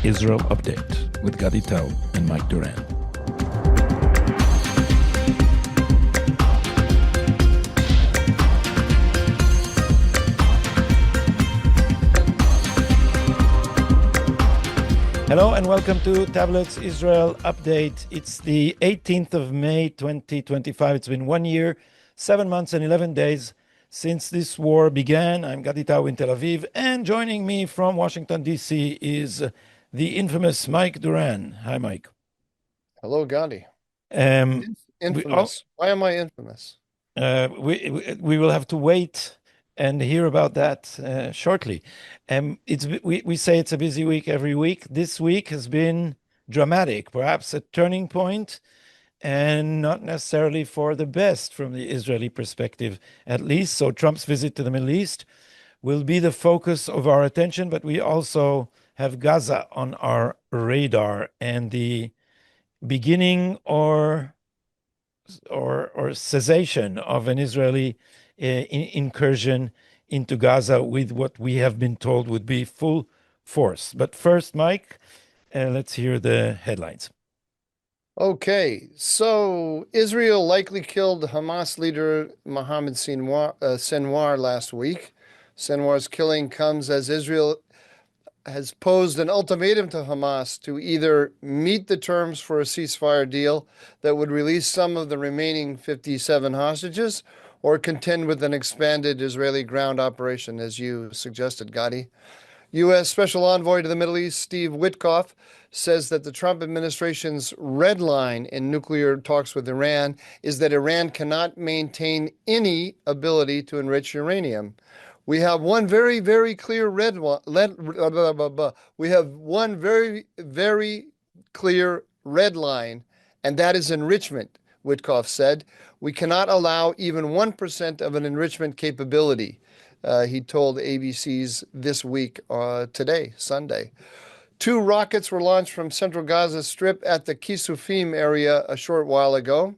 Israel Update with Gadi and Mike Duran. Hello and welcome to Tablet's Israel Update. It's the 18th of May 2025. It's been 1 year, 7 months and 11 days since this war began. I'm Gadi in Tel Aviv, and joining me from Washington, D.C. is the infamous Mike Duran. Hi, Mike. Hello, Gadi. Infamous. Why am I infamous? We will have to wait and hear about that shortly. We say it's a busy week every week. This week has been dramatic, perhaps a turning point, and not necessarily for the best from the Israeli perspective, at least. So Trump's visit to the Middle East will be the focus of our attention, but we also have Gaza on our radar and the beginning or cessation of an Israeli incursion into Gaza with what we have been told would be full force. But first, Mike, let's hear the headlines. Okay, so Israel likely killed Hamas leader Mohammed Sinwar last week. Sinwar's killing comes as Israel has posed an ultimatum to Hamas to either meet the terms for a ceasefire deal that would release some of the remaining 57 hostages or contend with an expanded Israeli ground operation, as you suggested, Gadi. U.S. Special Envoy to the Middle East, Steve Witkoff, says that the Trump administration's red line in nuclear talks with Iran is that Iran cannot maintain any ability to enrich uranium. We have one very, very clear we have one very, very clear red line, and that is enrichment, Witkoff said. We cannot allow even 1% of an enrichment capability, he told ABC's This Week today, Sunday. 2 rockets were launched from central Gaza Strip at the Kisufim area a short while ago.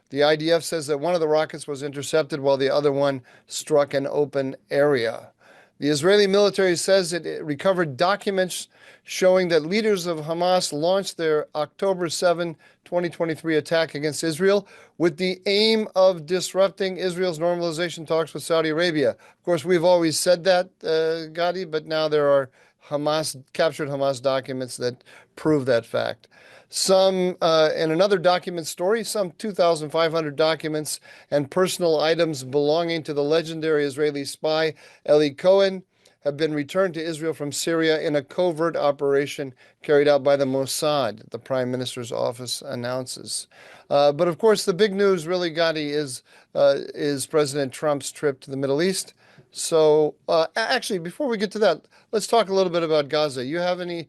The IDF says that one of the rockets was intercepted while the other one struck an open area. The Israeli military says it recovered documents showing that leaders of Hamas launched their October 7, 2023 attack against Israel with the aim of disrupting Israel's normalization talks with Saudi Arabia. Of course, we've always said that, Gadi, but now there are captured Hamas documents that prove that fact. In another document story, some 2,500 documents and personal items belonging to the legendary Israeli spy Eli Cohen have been returned to Israel from Syria in a covert operation carried out by the Mossad, the Prime Minister's office announces. But of course, the big news really, Gadi, is President Trump's trip to the Middle East. So actually, before we get to that, let's talk a little bit about Gaza. You have any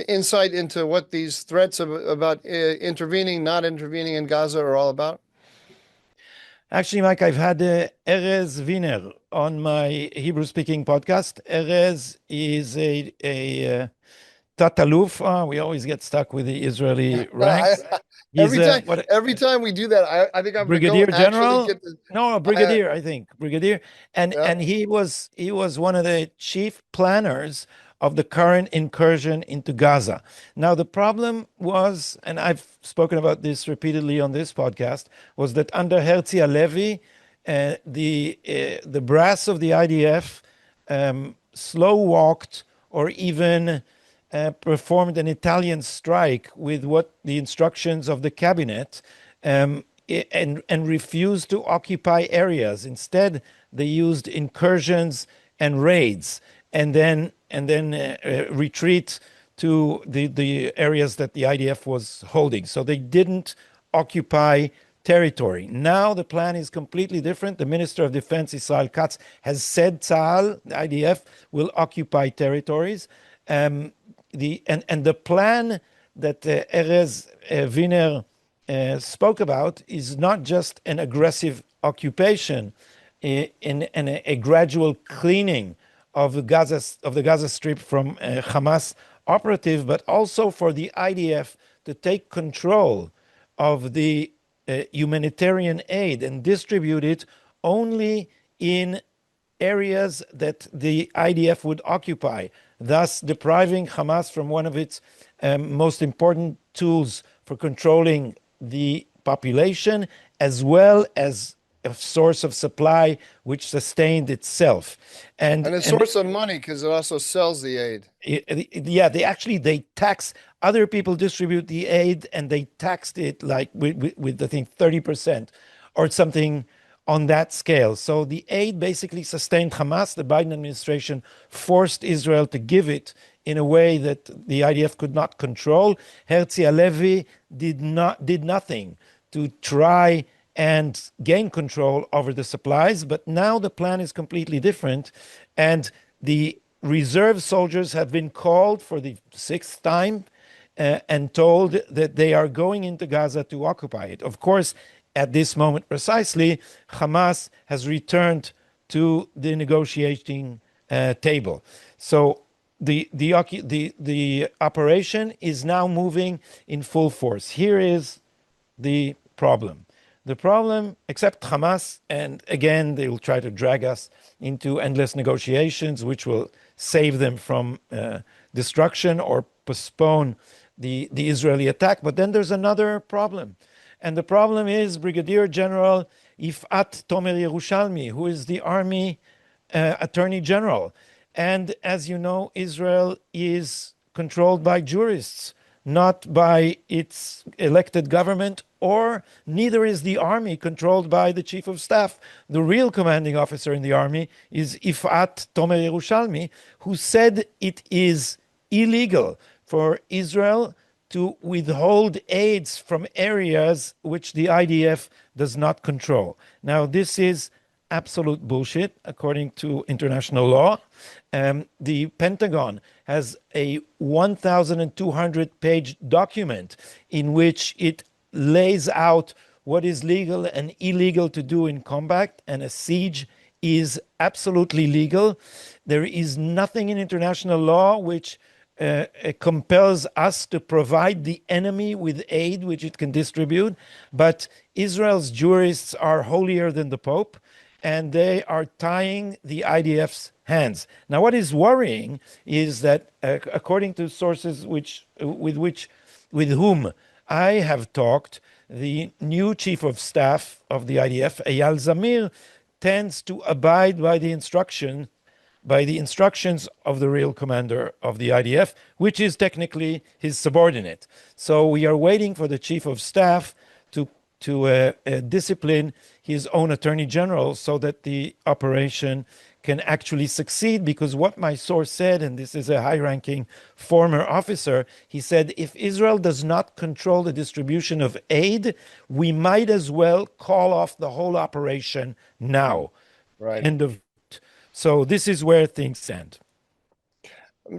insight into what these threats about intervening, not intervening in Gaza are all about? Actually, Mike, I've had Erez Wiener on my Hebrew-speaking podcast. Erez is a Tataluf. We always get stuck with the Israeli ranks. Every time we do that, I think I'm Brigadier General. No, Brigadier, I think Brigadier, and he was one of the chief planners of the current incursion into Gaza. Now, the problem was, and I've spoken about this repeatedly on this podcast, was that under Herzi Halevi, the brass of the IDF slow walked or even performed an Italian strike with what the instructions of the cabinet and refused to occupy areas. Instead, they used incursions and raids, and then retreat to the areas that the IDF was holding. So they didn't occupy territory. Now the plan is completely different. The Minister of Defense, Israel Katz, has said Tzahal, the IDF, will occupy territories. The plan that Erez Wiener spoke about is not just an aggressive occupation and a gradual cleaning of the Gaza Strip from Hamas operative, but also for the IDF to take control of the humanitarian aid and distribute it only in areas that the IDF would occupy, thus depriving Hamas from one of its most important tools for controlling the population, as well as a source of supply which sustained itself. And And a and source of money because it also sells the aid. yeah, they tax other people distribute the aid, and they taxed it like with I think 30% or something on that scale. So the aid basically sustained Hamas. The Biden administration forced Israel to give it in a way that the IDF could not control. Herzi Halevi did nothing to try and gain control over the supplies, but now the plan is completely different, and the reserve soldiers have been called for the sixth time and told that they are going into Gaza to occupy it. Of course, at this moment precisely, Hamas has returned to the negotiating table. So the operation is now moving in full force. Here is the problem. The problem, except Hamas, and again, they will try to drag us into endless negotiations, which will save them from destruction or postpone the Israeli attack. But then there's another problem. And the problem is Brigadier General Ifat Tomer Yerushalmi, who is the army attorney general. And as you know, Israel is controlled by jurists, not by its elected government, or neither is the army controlled by the chief of staff. The real commanding officer in the army is Ifat Tomer Yerushalmi, who said it is illegal for Israel to withhold aids from areas which the IDF does not control. Now, this is absolute bullshit according to international law. The Pentagon has a 1,200-page document in which it lays out what is legal and illegal to do in combat, and a siege is absolutely legal. There is nothing in international law which compels us to provide the enemy with aid which it can distribute, but Israel's jurists are holier than the Pope, and they are tying the IDF's hands. Now, what is worrying is that, according to sources with whom I have talked, the new chief of staff of the IDF, Eyal Zamir, tends to abide by the instructions of the real commander of the IDF, which is technically his subordinate. So we are waiting for the chief of staff to discipline his own attorney general so that the operation can actually succeed. Because what my source said, and this is a high-ranking former officer, he said, if Israel does not control the distribution of aid, we might as well call off the whole operation now. Right. End of. So this is where things stand.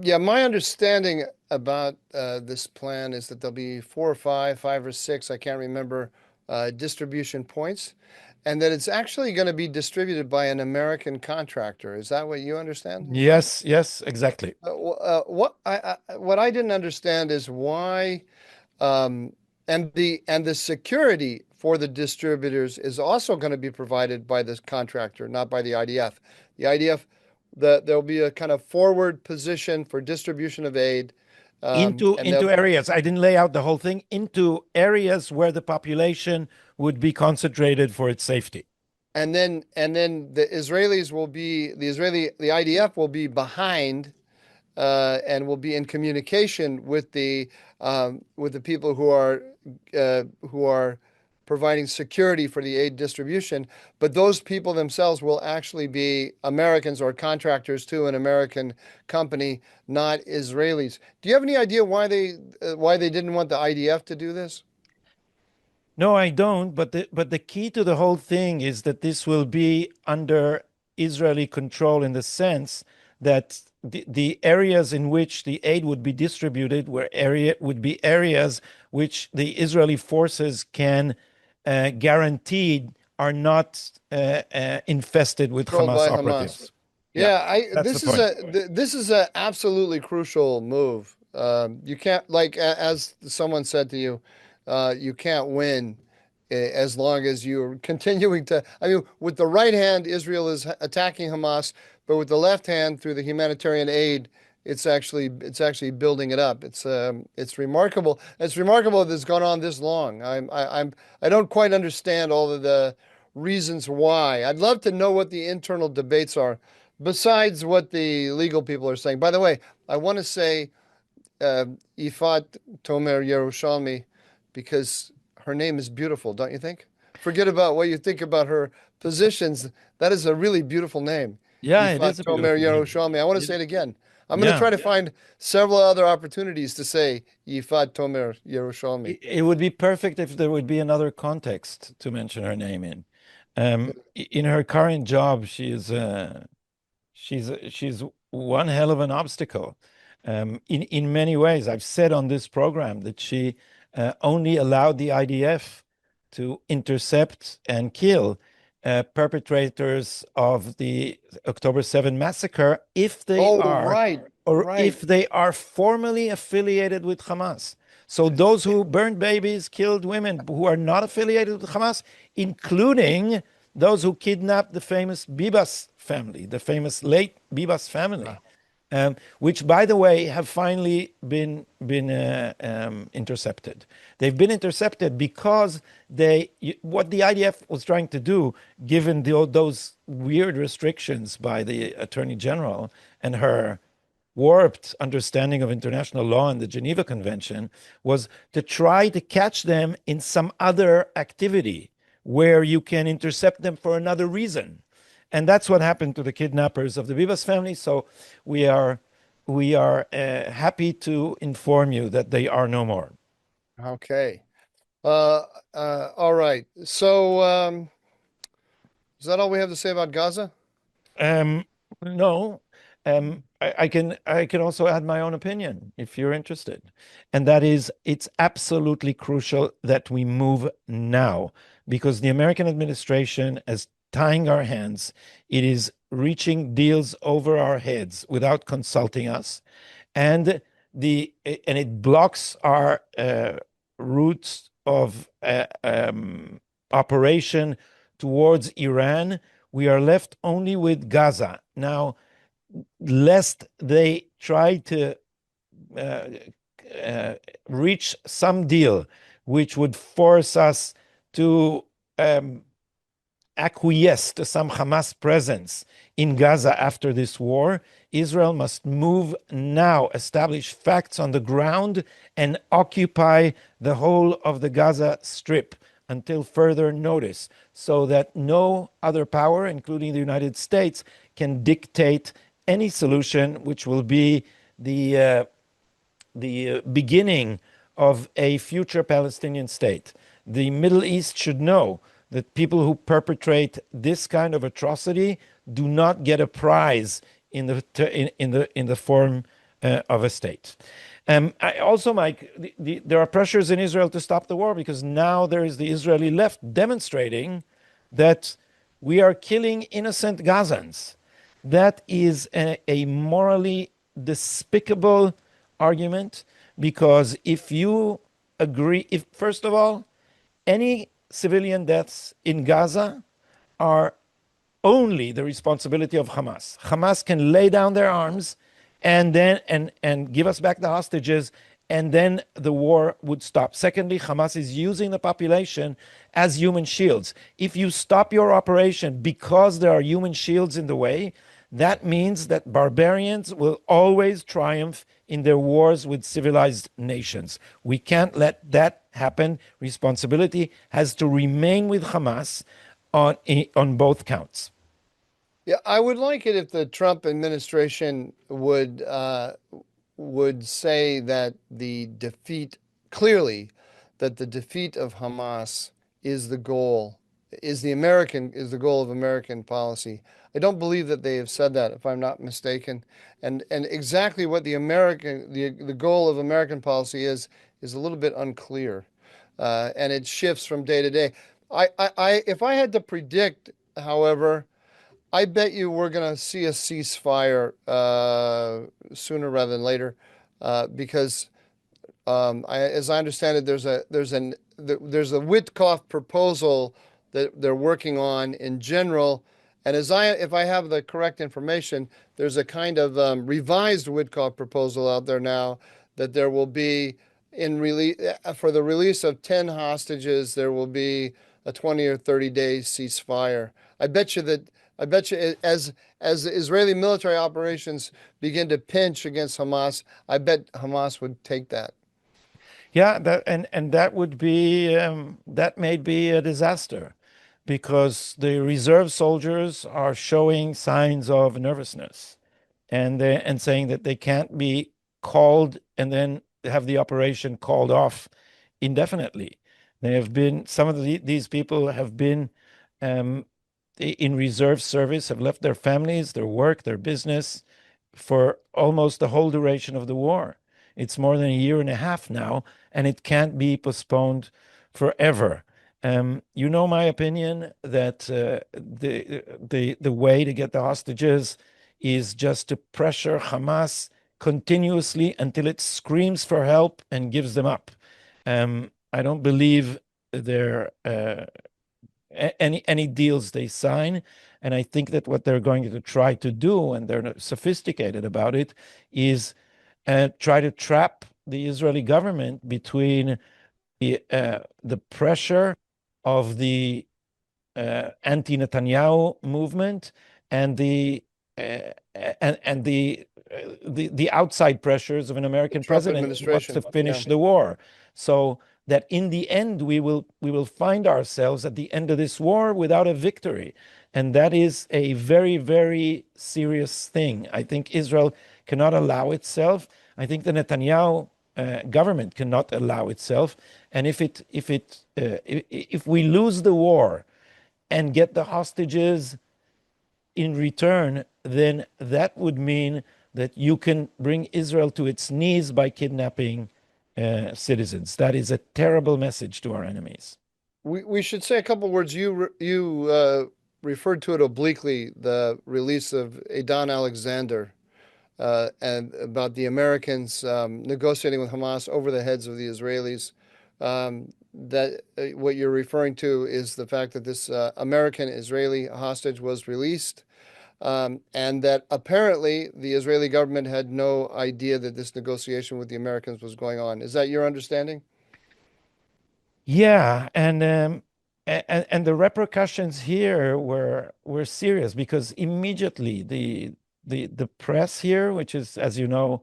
Yeah, my understanding about this plan is that there'll be four or five or six, I can't remember, distribution points, and that it's actually going to be distributed by an American contractor. Is that what you understand? Yes, yes, exactly. What I didn't understand is why, um, and the security for the distributors is also going to be provided by this contractor, not by the IDF. The IDF, there'll be a kind of forward position for distribution of aid, and Into areas. I didn't lay out the whole thing. Into areas where the population would be concentrated for its safety. and then the Israelis will be the IDF will be behind, and will be in communication with the people who are providing security for the aid distribution. But those people themselves will actually be Americans or contractors to an American company, not Israelis. Do you have any idea why they didn't want the IDF to do this? No, I don't. But the key to the whole thing is that this will be under Israeli control, in the sense that the areas in which the aid would be distributed would be areas which the Israeli forces can guarantee are not infested with Controlled Hamas by Hamas. operatives. Yeah, Yeah, that's the point. this is a absolutely crucial move. You can't, like, as someone said to you, you can't win as long as you're continuing to. I mean, with the right hand, Israel is attacking Hamas, but with the left hand, through the humanitarian aid, it's actually building it up. It's remarkable. It's remarkable that it's gone on this long. I don't quite understand all of the reasons why. I'd love to know what the internal debates are, besides what the legal people are saying. By the way, I want to say Ifat Tomer Yerushalmi because her name is beautiful, don't you think? Forget about what you think about her positions. That is a really beautiful name. Yeah, it Ifat is a Tomer beautiful name. Yerushalmi. I want to It, say it again. I'm going to yeah, try to find several other opportunities to say Ifat Tomer Yerushalmi. it would be perfect if there would be another context to mention her name in. In her current job, she's one hell of an obstacle. In many ways, I've said on this program that she only allowed the IDF to intercept and kill perpetrators of the October 7 massacre if they Oh, are right, or right. if they are formally affiliated with Hamas. So those who burned babies, killed women who are not affiliated with Hamas, including those who kidnapped the famous Bibas family, the famous late Bibas family, which, by the way, have finally been intercepted. They've been intercepted because what the IDF was trying to do, given those weird restrictions by the Attorney General and her warped understanding of international law and the Geneva Convention, was to try to catch them in some other activity where you can intercept them for another reason. And that's what happened to the kidnappers of the Bibas family. So we are happy to inform you that they are no more. Okay. Uh, all right. So, is that all we have to say about Gaza? Um, no, I can also add my own opinion if you're interested, and that is it's absolutely crucial that we move now because the American administration is tying our hands. It is reaching deals over our heads without consulting us, and it blocks our routes of operation towards Iran. We are left only with Gaza. Now, lest they try to uh, uh, reach some deal which would force us to um, acquiesce to some Hamas presence in Gaza after this war, Israel must move now, establish facts on the ground, and occupy the whole of the Gaza Strip until further notice, so that no other power, including the United States, can dictate any solution which will be the beginning of a future Palestinian state. The Middle East should know that people who perpetrate this kind of atrocity do not get a prize in the form of a state. Also, Mike, there are pressures in Israel to stop the war because now there is the Israeli left demonstrating that we are killing innocent Gazans. That is a morally despicable argument because if you agree, if first of all, any civilian deaths in Gaza are only the responsibility of Hamas. Hamas can lay down their arms and give us back the hostages, and then the war would stop. Secondly, Hamas is using the population as human shields. If you stop your operation because there are human shields in the way, that means that barbarians will always triumph in their wars with civilized nations. We can't let that happen. Responsibility has to remain with Hamas on both counts. Yeah, I would like it if the Trump administration would say that the defeat clearly that the defeat of Hamas is the goal, is the goal of American policy. I don't believe that they have said that, if I'm not mistaken. And exactly what the goal of American policy is a little bit unclear. And it shifts from day to day. If I had to predict, however, I bet you we're going to see a ceasefire sooner rather than later, because as I understand it, there's a Witkoff proposal that they're working on in general, And if I have the correct information, there's a kind of revised Witkoff proposal out there now that there will be for the release of 10 hostages, there will be a 20 or 30-day ceasefire. I bet you that I bet you as Israeli military operations begin to pinch against Hamas, I bet Hamas would take that. Yeah, and that would be that may be a disaster because the reserve soldiers are showing signs of nervousness and saying that they can't be called and then have the operation called off indefinitely. They have been some of these people have been um, in reserve service, have left their families, their work, their business for almost the whole duration of the war. It's more than a year and a half now, and it can't be postponed forever. You know my opinion that the way to get the hostages is just to pressure Hamas continuously until it screams for help and gives them up. I don't believe they're any deals they sign. And I think that what they're going to try to do, and they're sophisticated about it, is try to trap the Israeli government between the pressure of the anti-Netanyahu movement and the outside pressures of an The American Trump president who wants to administration. Yeah. finish the war. So that in the end we will find ourselves at the end of this war without a victory. And that is a very, very serious thing. I think Israel cannot allow itself. I think the Netanyahu government cannot allow itself. And if we lose the war and get the hostages in return, then that would mean that you can bring Israel to its knees by kidnapping citizens. That is a terrible message to our enemies. We should say a couple words. You referred to it obliquely, the release of Adon Alexander, and about the Americans negotiating with Hamas over the heads of the Israelis. That what you're referring to is the fact that this American Israeli hostage was released, and that apparently the Israeli government had no idea that this negotiation with the Americans was going on. Is that your understanding? Yeah, and the repercussions here were serious because immediately the press here, which is, as you know,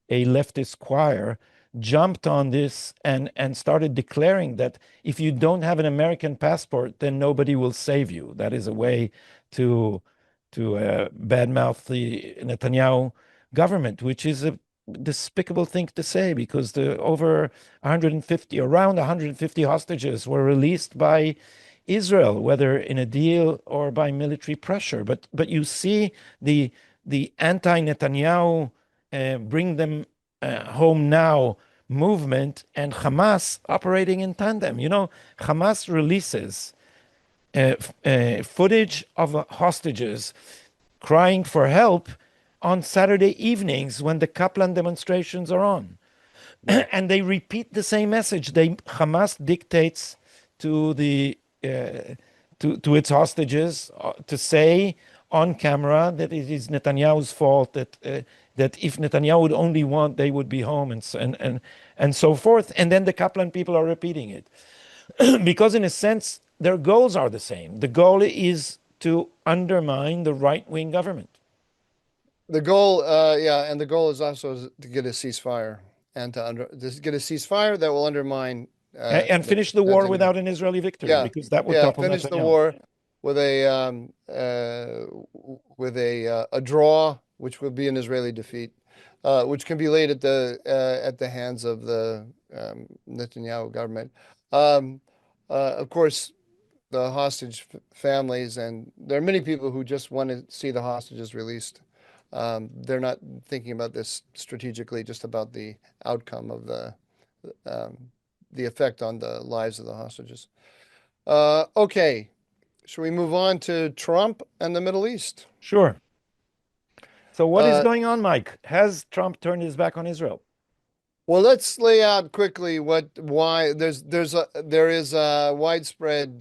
a leftist choir, jumped on this and started declaring that if you don't have an American passport, then nobody will save you. That is a way to badmouth the Netanyahu government, which is a despicable thing to say because the over 150, around 150 hostages were released by Israel, whether in a deal or by military pressure. But you see the anti-Netanyahu bring them home now movement and Hamas operating in tandem. You know, Hamas releases footage of hostages crying for help on Saturday evenings when the Kaplan demonstrations are on. Right. And they repeat the same message. Hamas dictates to the to its hostages to say on camera that it is Netanyahu's fault, that if Netanyahu would only want, they would be home, and so forth. And then the Kaplan people are repeating it because, in a sense, their goals are the same. The goal is to undermine the right-wing government The goal, yeah, and the goal is also to get a ceasefire and to get a ceasefire that will undermine and finish the war Netanyahu. without an Israeli victory, Yeah, because that would yeah, topple finish the Netanyahu. war with a draw, which would be an Israeli defeat, which can be laid at the hands of the Netanyahu government. Um, of course, the hostage families, and there are many people who just want to see the hostages released. They're not thinking about this strategically, just about the outcome of um, the effect on the lives of the hostages. Okay, should we move on to Trump and the Middle East? Sure. So what is Uh, going on, Mike? Has Trump turned his back on Israel? well, let's lay out quickly why there is a widespread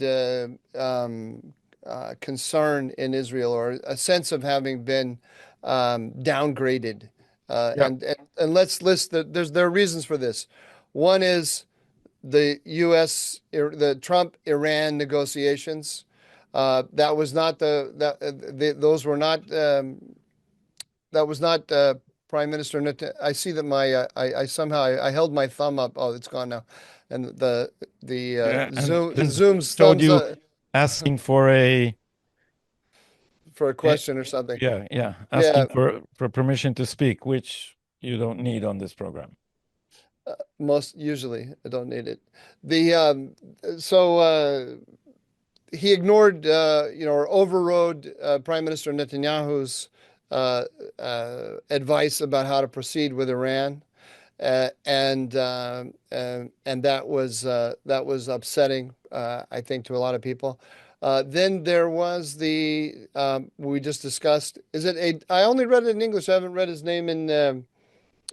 concern in Israel, or a sense of having been downgraded. Yeah. And let's list there are reasons for this. One is the the Trump-Iran negotiations. That was not those were not that was not Prime Minister I see that I somehow I held my thumb up. Oh, it's gone now, and the Yeah. And Zoom's showed thumbs you up asking for for a a question or something. yeah, Yeah, asking for permission to speak, which you don't need on this program. most usually I don't need it. The so he ignored, or overrode Prime Minister Netanyahu's advice about how to proceed with Iran, and that was upsetting, I think, to a lot of people. Then there was the we just discussed. Is it a? I only read it in English. I haven't read his name in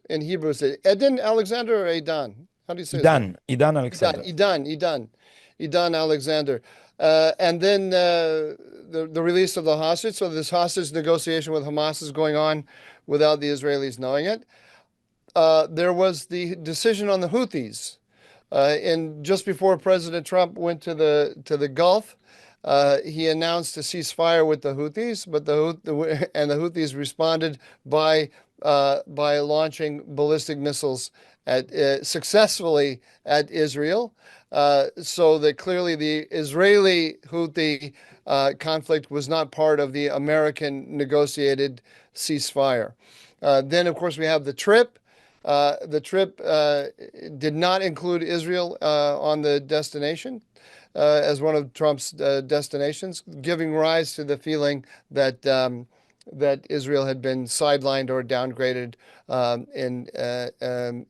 Hebrew. Is it Edin Alexander or Adan? How do you say his name? Idan Idan, Alexander. Idan, Idan, Idan Alexander. And then the release of the hostage. So this hostage negotiation with Hamas is going on without the Israelis knowing it. There was the decision on the Houthis. And just before President Trump went to the Gulf, he announced a ceasefire with the Houthis, but the Houthis responded by launching ballistic missiles successfully at Israel. So that clearly the Israeli Houthi conflict was not part of the American negotiated ceasefire. Then, of course, we have the trip. The trip did not include Israel on the destination as one of Trump's destinations, giving rise to the feeling that Israel had been sidelined or downgraded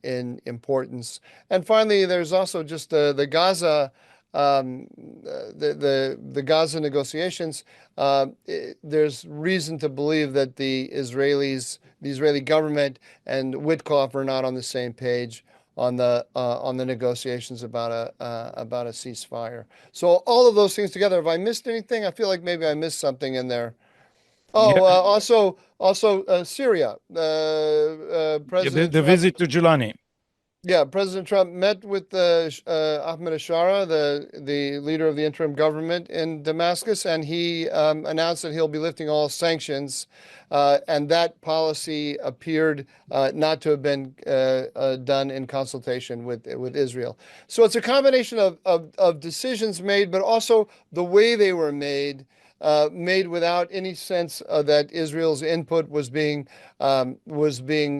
in importance. And finally, there's also just the Gaza. The Gaza negotiations, there's reason to believe that the Israeli government and Witkoff are not on the same page on the negotiations about a ceasefire. So all of those things together. Have I missed anything? I feel like maybe I missed something in there. Oh, Yeah, also Syria. yeah, President the Trump visit to Julani. Yeah, President Trump met with Ahmed Ashara, the leader of the interim government in Damascus, and he announced that he'll be lifting all sanctions. And that policy appeared not to have been done in consultation with Israel. So it's a combination of decisions made, but also the way they were made without any sense that Israel's input was being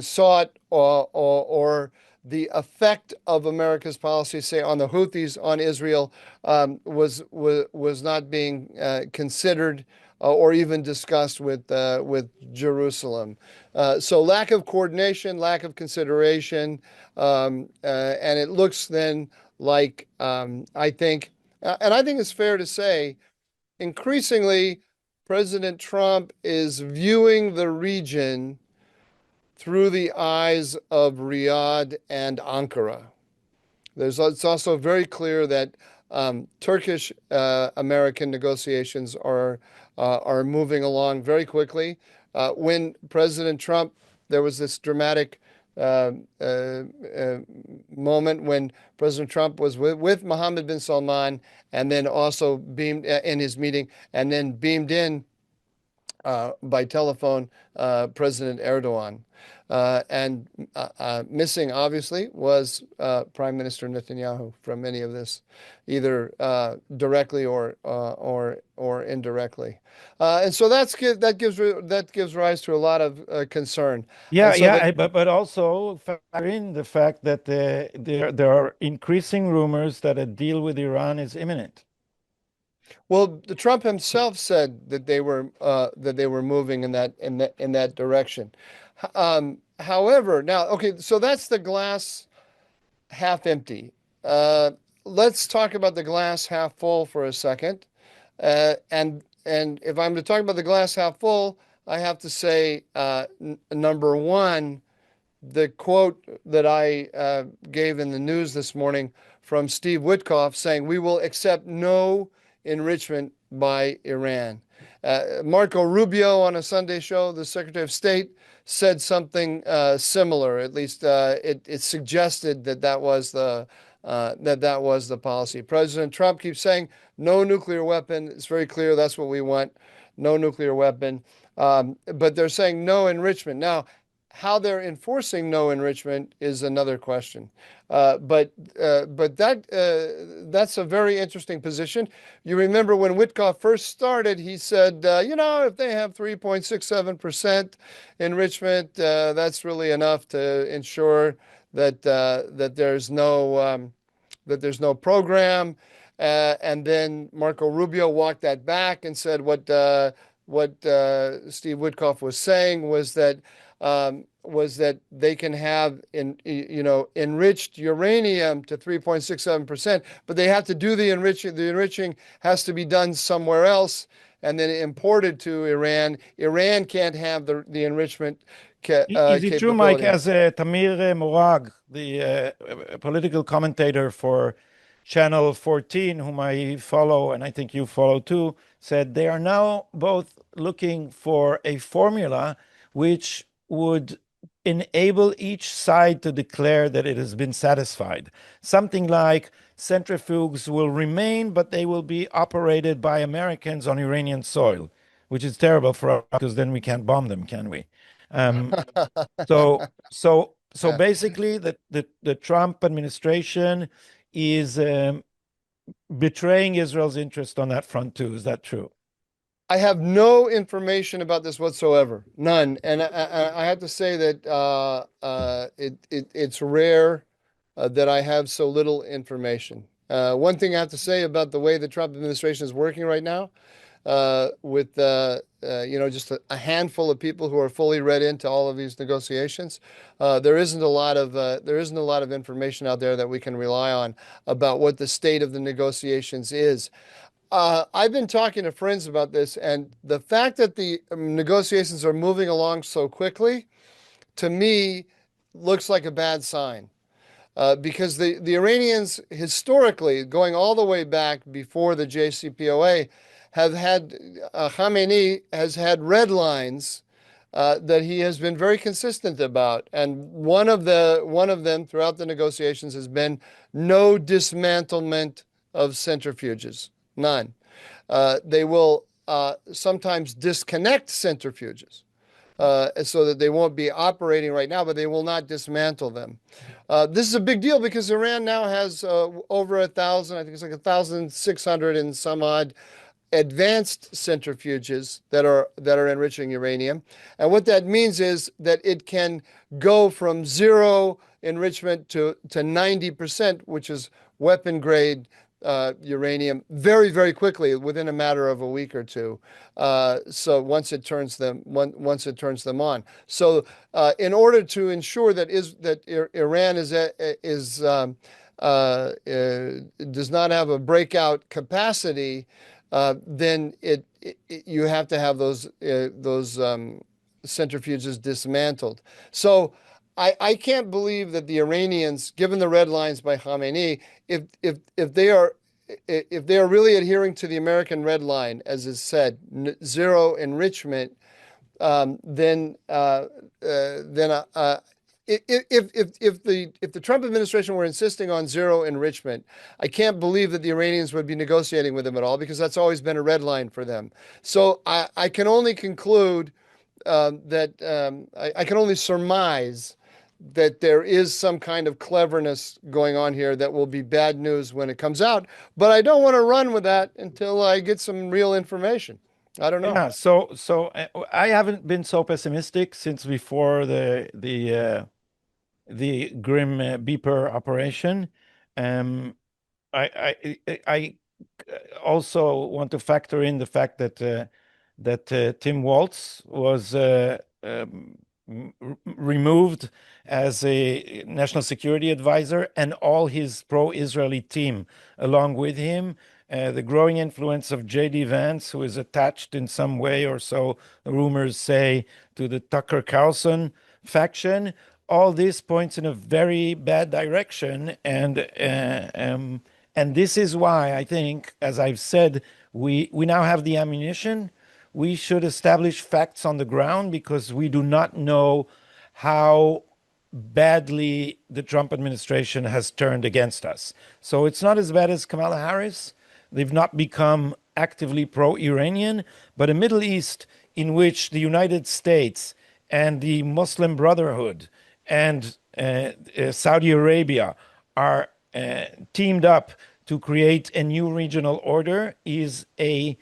sought, or the effect of America's policy, say on the Houthis on Israel, was not being considered or even discussed with Jerusalem. So lack of coordination, lack of consideration, and it looks then like I think, and I think it's fair to say, increasingly, President Trump is viewing the region through the eyes of Riyadh and Ankara. It's also very clear that Turkish American negotiations are moving along very quickly. When President Trump, there was this dramatic uh, uh, moment when President Trump was with Mohammed bin Salman, and then also beamed in his meeting, and then beamed in by telephone President Erdogan. And missing, obviously, was Prime Minister Netanyahu from any of this, either directly or indirectly. And so that gives rise to a lot of concern. Yeah, And so yeah, that but also factor in the fact that there are increasing rumors that a deal with Iran is imminent. Well, the Trump himself said that they were moving in that direction. However, now, okay, so that's the glass half empty. Uh, let's talk about the glass half full for a second. And if I'm to talk about the glass half full, I have to say, number one, the quote that I gave in the news this morning from Steve Witkoff saying, "We will accept no enrichment by Iran. Marco Rubio on a Sunday show, the Secretary of State, said something similar. At least it suggested that that was the policy. President Trump keeps saying no nuclear weapon. It's very clear that's what we want. No nuclear weapon. But they're saying no enrichment. Now, how they're enforcing no enrichment is another question. But that's a very interesting position. You remember when Witkoff first started, he said, if they have 3.67% enrichment, that's really enough to ensure that there's no program. And then Marco Rubio walked that back and said what Steve Witkoff was saying was that they can have enriched uranium to 3.67%, but they have to do the enriching. The enriching has to be done somewhere else and then imported to Iran. Iran can't have the enrichment Is it true, Mike, capability. as Tamir Morag, the political commentator for Channel 14, whom I follow, and I think you follow too, said they are now both looking for a formula which would enable each side to declare that it has been satisfied. Something like centrifuges will remain, but they will be operated by Americans on Iranian soil, which is terrible for us because then we can't bomb them, can we? Um, so basically, the Trump administration is betraying Israel's interest on that front too. Is that true? I have no information about this whatsoever, none. And I have to say that it's rare that I have so little information. One thing I have to say about the way the Trump administration is working right now, with just a handful of people who are fully read into all of these negotiations, there isn't a lot of information out there that we can rely on about what the state of the negotiations is. I've been talking to friends about this, and the fact that the negotiations are moving along so quickly, to me, looks like a bad sign. Because the Iranians, historically, going all the way back before the JCPOA, have had Khamenei has had red lines that he has been very consistent about, and one of them throughout the negotiations has been no dismantlement of centrifuges, none. They will sometimes disconnect centrifuges so that they won't be operating right now, but they will not dismantle them. This is a big deal because Iran now has over 1,000, I think it's like 1,600 and some odd advanced centrifuges that are enriching uranium. And what that means is that it can go from zero enrichment to 90%, which is weapon grade uranium, very, very quickly within a matter of a week or two. So once it turns them on. So in order to ensure that Iran does not have a breakout capacity, then you have to have those centrifuges dismantled. So I can't believe that the Iranians, given the red lines by Khamenei, if they are really adhering to the American red line, as is said, zero enrichment, then if the Trump administration were insisting on zero enrichment, I can't believe that the Iranians would be negotiating with them at all, because that's always been a red line for them. So I can only conclude I can only surmise that there is some kind of cleverness going on here that will be bad news when it comes out. But I don't want to run with that until I get some real information. I don't know. Yeah, so I haven't been so pessimistic since before the Grim Beeper operation. Um, I also want to factor in the fact that Tim Waltz was removed as a national security advisor, and all his pro-Israeli team along with him. The growing influence of J.D. Vance, who is attached in some way, or so the rumors say, to the Tucker Carlson faction. All this points in a very bad direction, and this is why I think, as I've said, We now have the ammunition. We should establish facts on the ground because we do not know how badly the Trump administration has turned against us. So it's not as bad as Kamala Harris. They've not become actively pro-Iranian, but a Middle East in which the United States and the Muslim Brotherhood and Saudi Arabia are teamed up to create a new regional order is in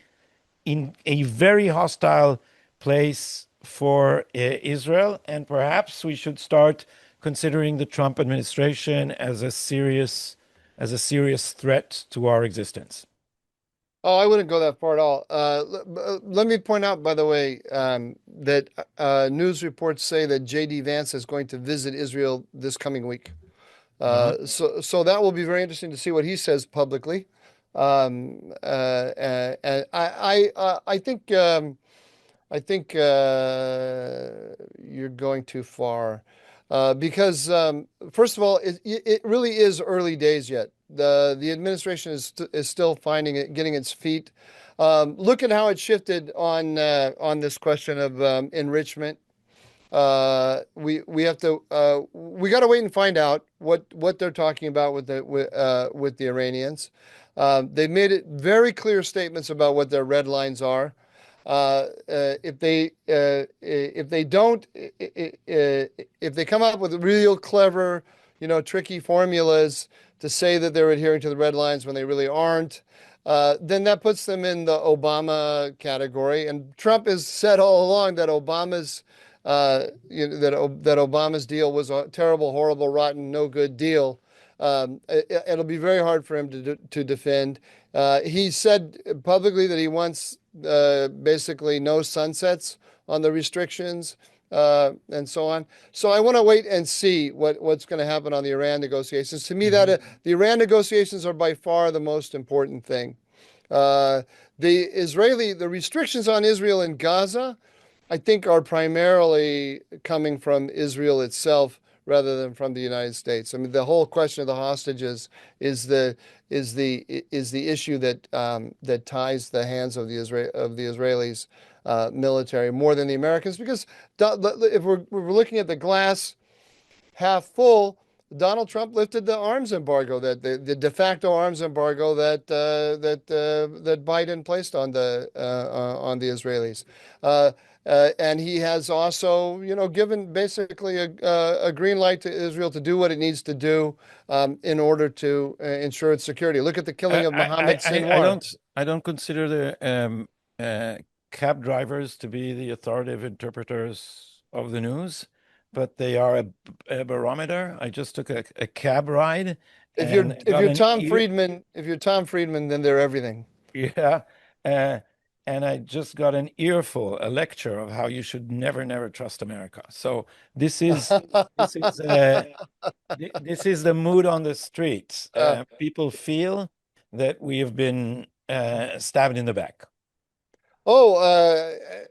a very hostile place for Israel, and perhaps we should start considering the Trump administration as a serious threat to our existence. Oh, I wouldn't go that far at all. Let me point out, by the way, that news reports say that J.D. Vance is going to visit Israel this coming week. Uh-huh. So that will be very interesting to see what he says publicly. And I think you're going too far because first of all, it really is early days yet. The administration is still finding it, getting its feet. Look at how it shifted on this question of enrichment. We have to we got to wait and find out what they're talking about with the Iranians. They've made it very clear statements about what their red lines are. If they don't if they come up with real clever, tricky formulas to say that they're adhering to the red lines when they really aren't, then that puts them in the Obama category. And Trump has said all along that that Obama's deal was a terrible, horrible, rotten, no good deal. It'll be very hard for him to defend. He said publicly that he wants basically no sunsets on the restrictions and so on. So I want to wait and see what's going to happen on the Iran negotiations. To me, Mhm. the Iran negotiations are by far the most important thing. Uh, the restrictions on Israel in Gaza, I think, are primarily coming from Israel itself rather than from the United States. I mean, the whole question of the hostages is the issue that ties the hands of the Israelis military more than the Americans. Because if we're looking at the glass half full, Donald Trump lifted the arms embargo, that the de facto arms embargo that Biden placed on the Israelis. And he has also, given basically a green light to Israel to do what it needs to do in order to ensure its security. Look at the killing of Mohammed Sinwar. I don't consider the cab drivers to be the authoritative interpreters of the news, but they are a barometer. I just took a cab ride and got an ear. If you're Tom Friedman, then they're everything. Yeah, uh, and I just got an earful, a lecture of how you should never trust America. So this is this is uh, this is the mood on the streets. Uh, People feel that we have been stabbed in the back. Oh,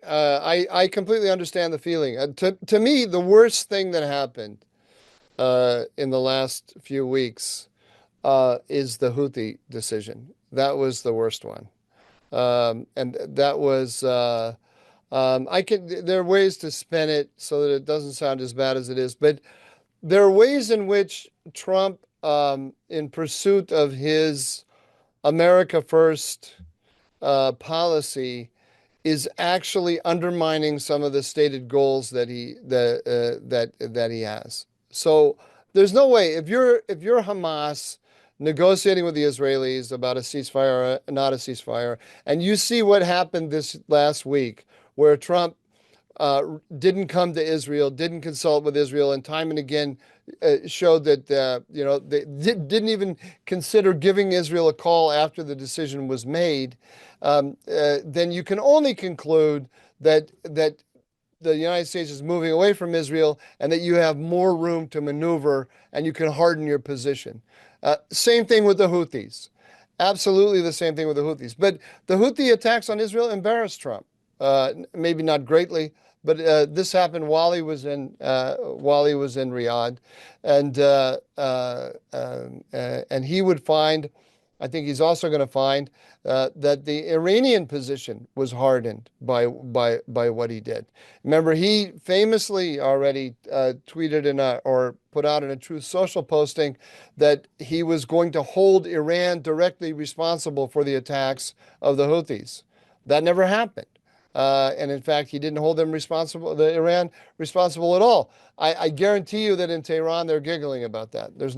I completely understand the feeling. To me, the worst thing that happened in the last few weeks is the Houthi decision. That was the worst one, and that was There are ways to spin it so that it doesn't sound as bad as it is, but there are ways in which Trump, in pursuit of his America First policy, is actually undermining some of the stated goals that he has. So there's no way if you're Hamas negotiating with the Israelis about a ceasefire or not a ceasefire, and you see what happened this last week, where Trump didn't come to Israel, didn't consult with Israel, and time and again showed that they didn't even consider giving Israel a call after the decision was made. Then you can only conclude that the United States is moving away from Israel and that you have more room to maneuver and you can harden your position. Same thing with the Houthis. Absolutely the same thing with the Houthis. But the Houthi attacks on Israel embarrassed Trump. Maybe not greatly, but this happened while he was in Riyadh, and he would find I think he's also going to find that the Iranian position was hardened by what he did. Remember, he famously already tweeted or put out in a Truth Social posting that he was going to hold Iran directly responsible for the attacks of the Houthis. That never happened. And in fact, he didn't hold them responsible, the Iran responsible at all. I guarantee you that in Tehran they're giggling about that. There's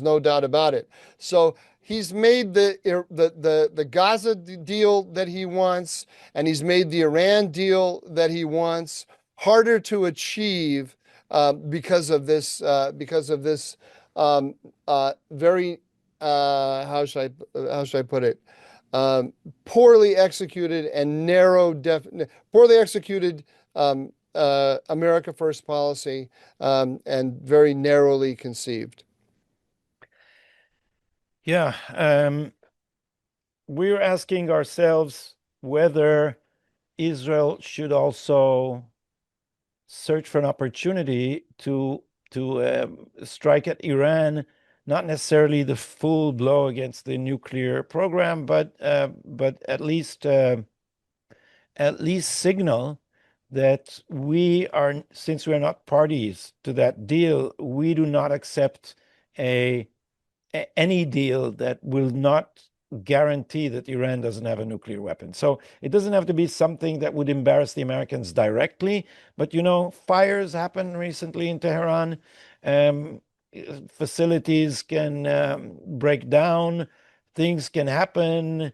no doubt about it. So he's made the Gaza deal that he wants, and he's made the Iran deal that he wants harder to achieve because of this very how should I put it? Poorly executed and poorly executed America First policy and very narrowly conceived. Yeah, we're asking ourselves whether Israel should also search for an opportunity to strike at Iran, not necessarily the full blow against the nuclear program, but at least signal that since we are not parties to that deal, we do not accept a any deal that will not guarantee that Iran doesn't have a nuclear weapon. So it doesn't have to be something that would embarrass the Americans directly, but fires happened recently in Tehran. Um, Facilities can break down, things can happen.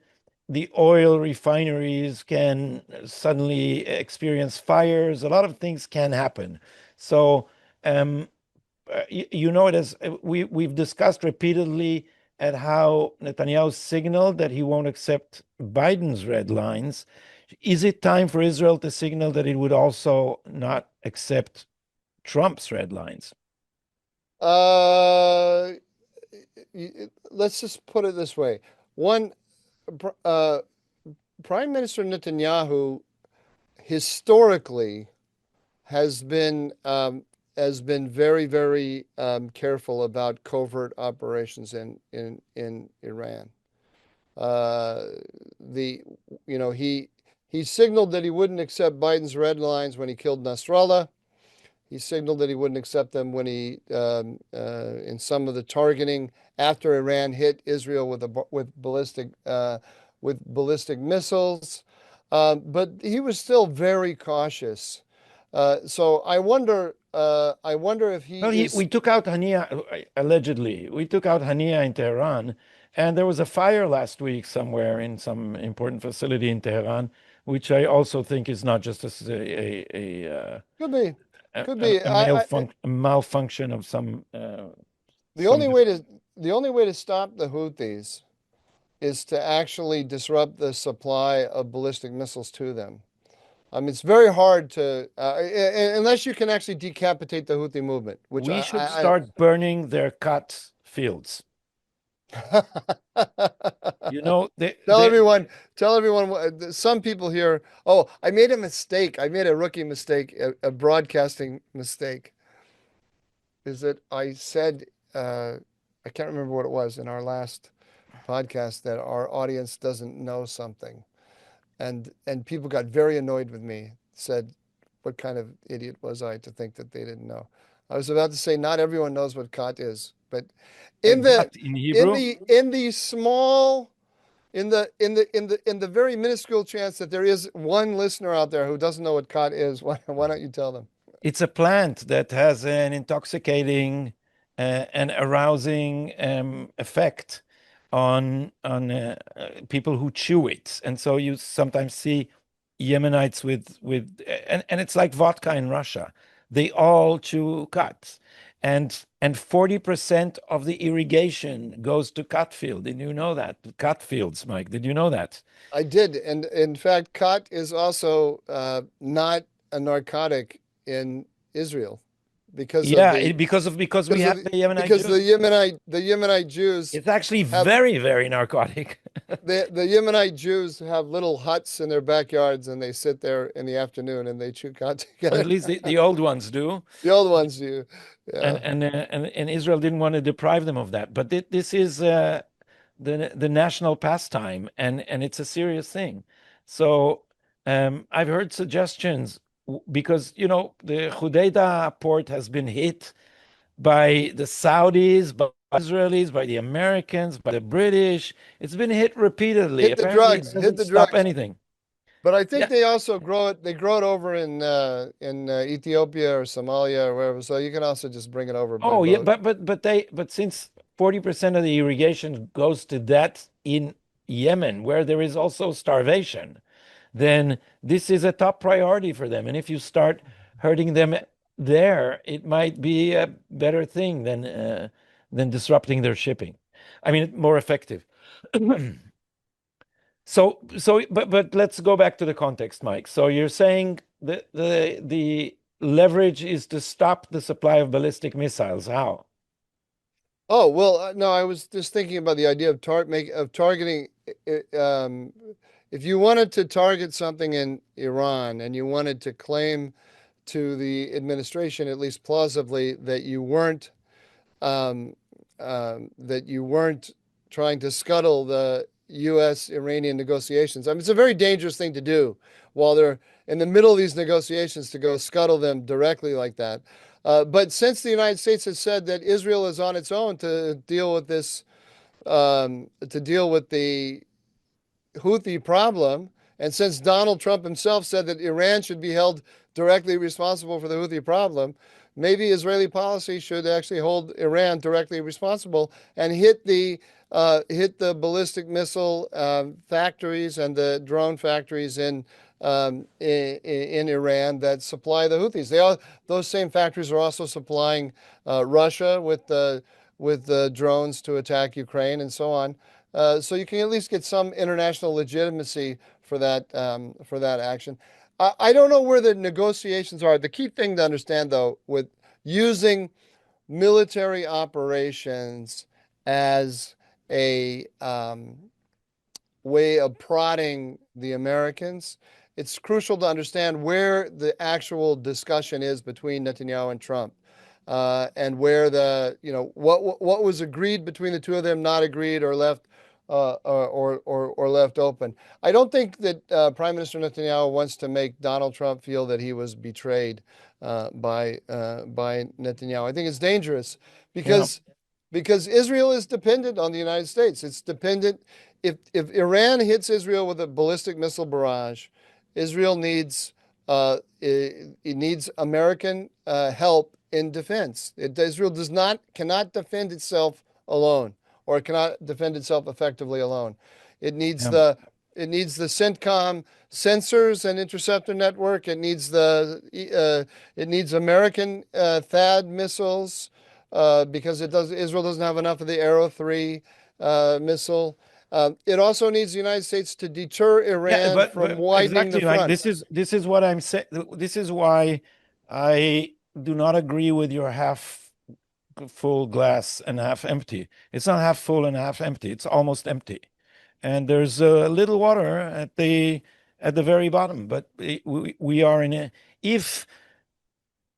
The oil refineries can suddenly experience fires. A lot of things can happen. So um, you know it as we've discussed repeatedly at how Netanyahu signaled that he won't accept Biden's red lines. Is it time for Israel to signal that it would also not accept Trump's red lines? Uh, let's just put it this way. One, uh, Prime Minister Netanyahu historically has been um, has been very, very careful about covert operations in Iran. Uh, the he signaled that he wouldn't accept Biden's red lines when he killed Nasrallah. He signaled that he wouldn't accept them when in some of the targeting after Iran hit Israel with ballistic missiles. But he was still very cautious. So I wonder if he Well, is. we took out Hania, allegedly. We took out Hania in Tehran, and there was a fire last week somewhere in some important facility in Tehran, which I also think is not just Could be, a, could a, be. a a malfunction of The some. only way to the only way to stop the Houthis is to actually disrupt the supply of ballistic missiles to them. I mean, it's very hard to unless you can actually decapitate the Houthi movement, which We should start burning their cut fields. You know, tell everyone, tell everyone. Some people here. Oh, I made a mistake. I made a rookie mistake, a broadcasting mistake. Is that I said I can't remember what it was in our last podcast that our audience doesn't know something, and people got very annoyed with me. Said, "What kind of idiot was I to think that they didn't know?" I was about to say, not everyone knows what khat is, but a in the gut in Hebrew. in the small in the very minuscule chance that there is one listener out there who doesn't know what khat is, why don't you tell them? It's a plant that has an intoxicating and arousing effect on people who chew it, and so you sometimes see Yemenites and it's like vodka in Russia. They all chew cuts, and 40% of the irrigation goes to cut field. Did you know that? Cut fields, Mike. Did you know that? I did, and in fact, khat is also not a narcotic in Israel because of Yeah, the because we have the Yemenite because Jews. the Yemenite Jews It's actually have very, very narcotic. the Yemenite Jews have little huts in their backyards, and they sit there in the afternoon and they chew khat Or at together. least the old ones do. The old ones do, And yeah. and uh, and and Israel didn't want to deprive them of that. But this is the national pastime, and it's a serious thing. So I've heard suggestions because the Hodeida port has been hit by the Saudis, by Israelis, by the Americans, by the British. It's been hit repeatedly. Hit the Apparently, it drugs, hit doesn't the stop drugs. anything. But I think Yeah. they also grow it. They grow it over in Ethiopia or Somalia or wherever. So you can also just bring it over by Oh, yeah, boat. but since 40% of the irrigation goes to that in Yemen, where there is also starvation, then this is a top priority for them. And if you start hurting them there, it might be a better thing than disrupting their shipping. I mean, more effective. But let's go back to the context, Mike. So you're saying the leverage is to stop the supply of ballistic missiles. How? Oh, well, no, I was just thinking about the idea of targeting. If you wanted to target something in Iran and you wanted to claim to the administration, at least plausibly, um, that you weren't trying to scuttle the U.S. Iranian negotiations. I mean, it's a very dangerous thing to do while they're in the middle of these negotiations to go scuttle them directly like that. But since the United States has said that Israel is on its own to deal with this, to deal with the Houthi problem. And since Donald Trump himself said that Iran should be held directly responsible for the Houthi problem, maybe Israeli policy should actually hold Iran directly responsible and hit the ballistic missile factories and the drone factories in Iran that supply the Houthis. Those same factories are also supplying Russia with the drones to attack Ukraine and so on. So you can at least get some international legitimacy for that action. I don't know where the negotiations are. The key thing to understand, though, with using military operations as a way of prodding the Americans, it's crucial to understand where the actual discussion is between Netanyahu and Trump. And where what was agreed between the two of them, not agreed or left or left open. I don't think that Prime Minister Netanyahu wants to make Donald Trump feel that he was betrayed by Netanyahu. I think it's dangerous Yeah. because Israel is dependent on the United States. It's dependent. If Iran hits Israel with a ballistic missile barrage, Israel needs it needs American help in defense. Israel cannot defend itself alone, or it cannot defend itself effectively alone. It needs Yeah. the CENTCOM sensors and interceptor network. It needs American THAAD missiles because Israel doesn't have enough of the Arrow 3 missile. It also needs the United States to deter Yeah, Iran from but widening the exactly, like front. this is what I'm saying. This is why I do not agree with your half full glass and half empty. It's not half full and half empty. It's almost empty, and there's a little water at the very bottom. But we are in a if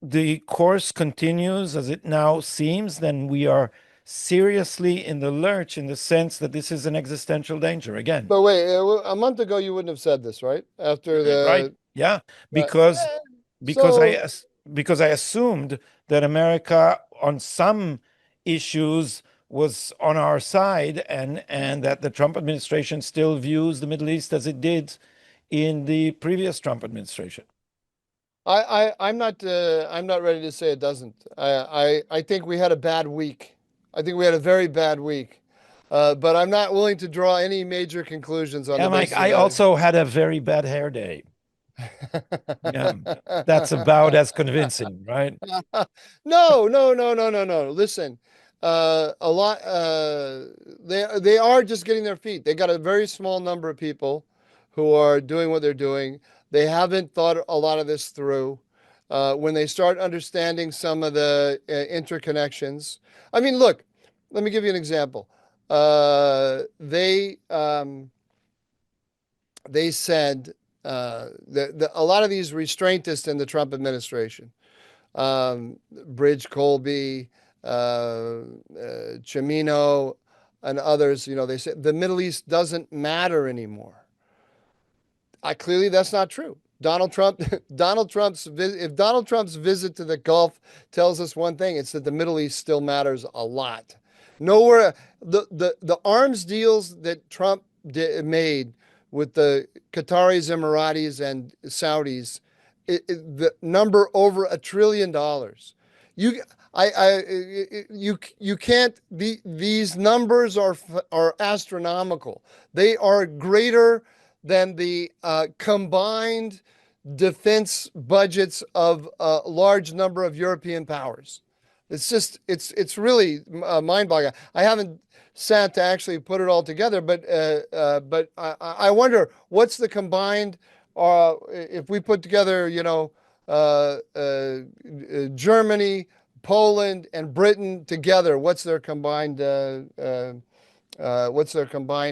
the course continues as it now seems, then we are seriously in the lurch in the sense that this is an existential danger again. But wait, a month ago you wouldn't have said this, right? After Right? the Yeah, uh, because eh, because I so as- because I assumed that America on some issues was on our side, and that the Trump administration still views the Middle East as it did in the previous Trump administration. I'm not ready to say it doesn't. I think we had a bad week. I think we had a very bad week. But I'm not willing to draw any major conclusions on Yeah, the Mike, basis of I that. also had a very bad hair day. Yeah, that's about as convincing, right? No, no, no, no, no, no. Listen, a lot. They are just getting their feet. They got a very small number of people who are doing what they're doing. They haven't thought a lot of this through. When they start understanding some of the interconnections, I mean, look. Let me give you an example. They said a lot of these restraintists in the Trump administration, Bridge Colby, Chimino, and others, they say the Middle East doesn't matter anymore. Clearly that's not true. Donald Trump, if Donald Trump's visit to the Gulf tells us one thing, it's that the Middle East still matters a lot. Nowhere, the arms deals that Trump made with the Qataris, Emiratis, and Saudis, the number over $1 trillion. You, you can't. These numbers are astronomical. They are greater than the combined defense budgets of a large number of European powers. It's really mind-boggling. I haven't sat to actually put it all together, but I wonder what's the combined if we put together, Germany, Poland, and Britain together, what's their combined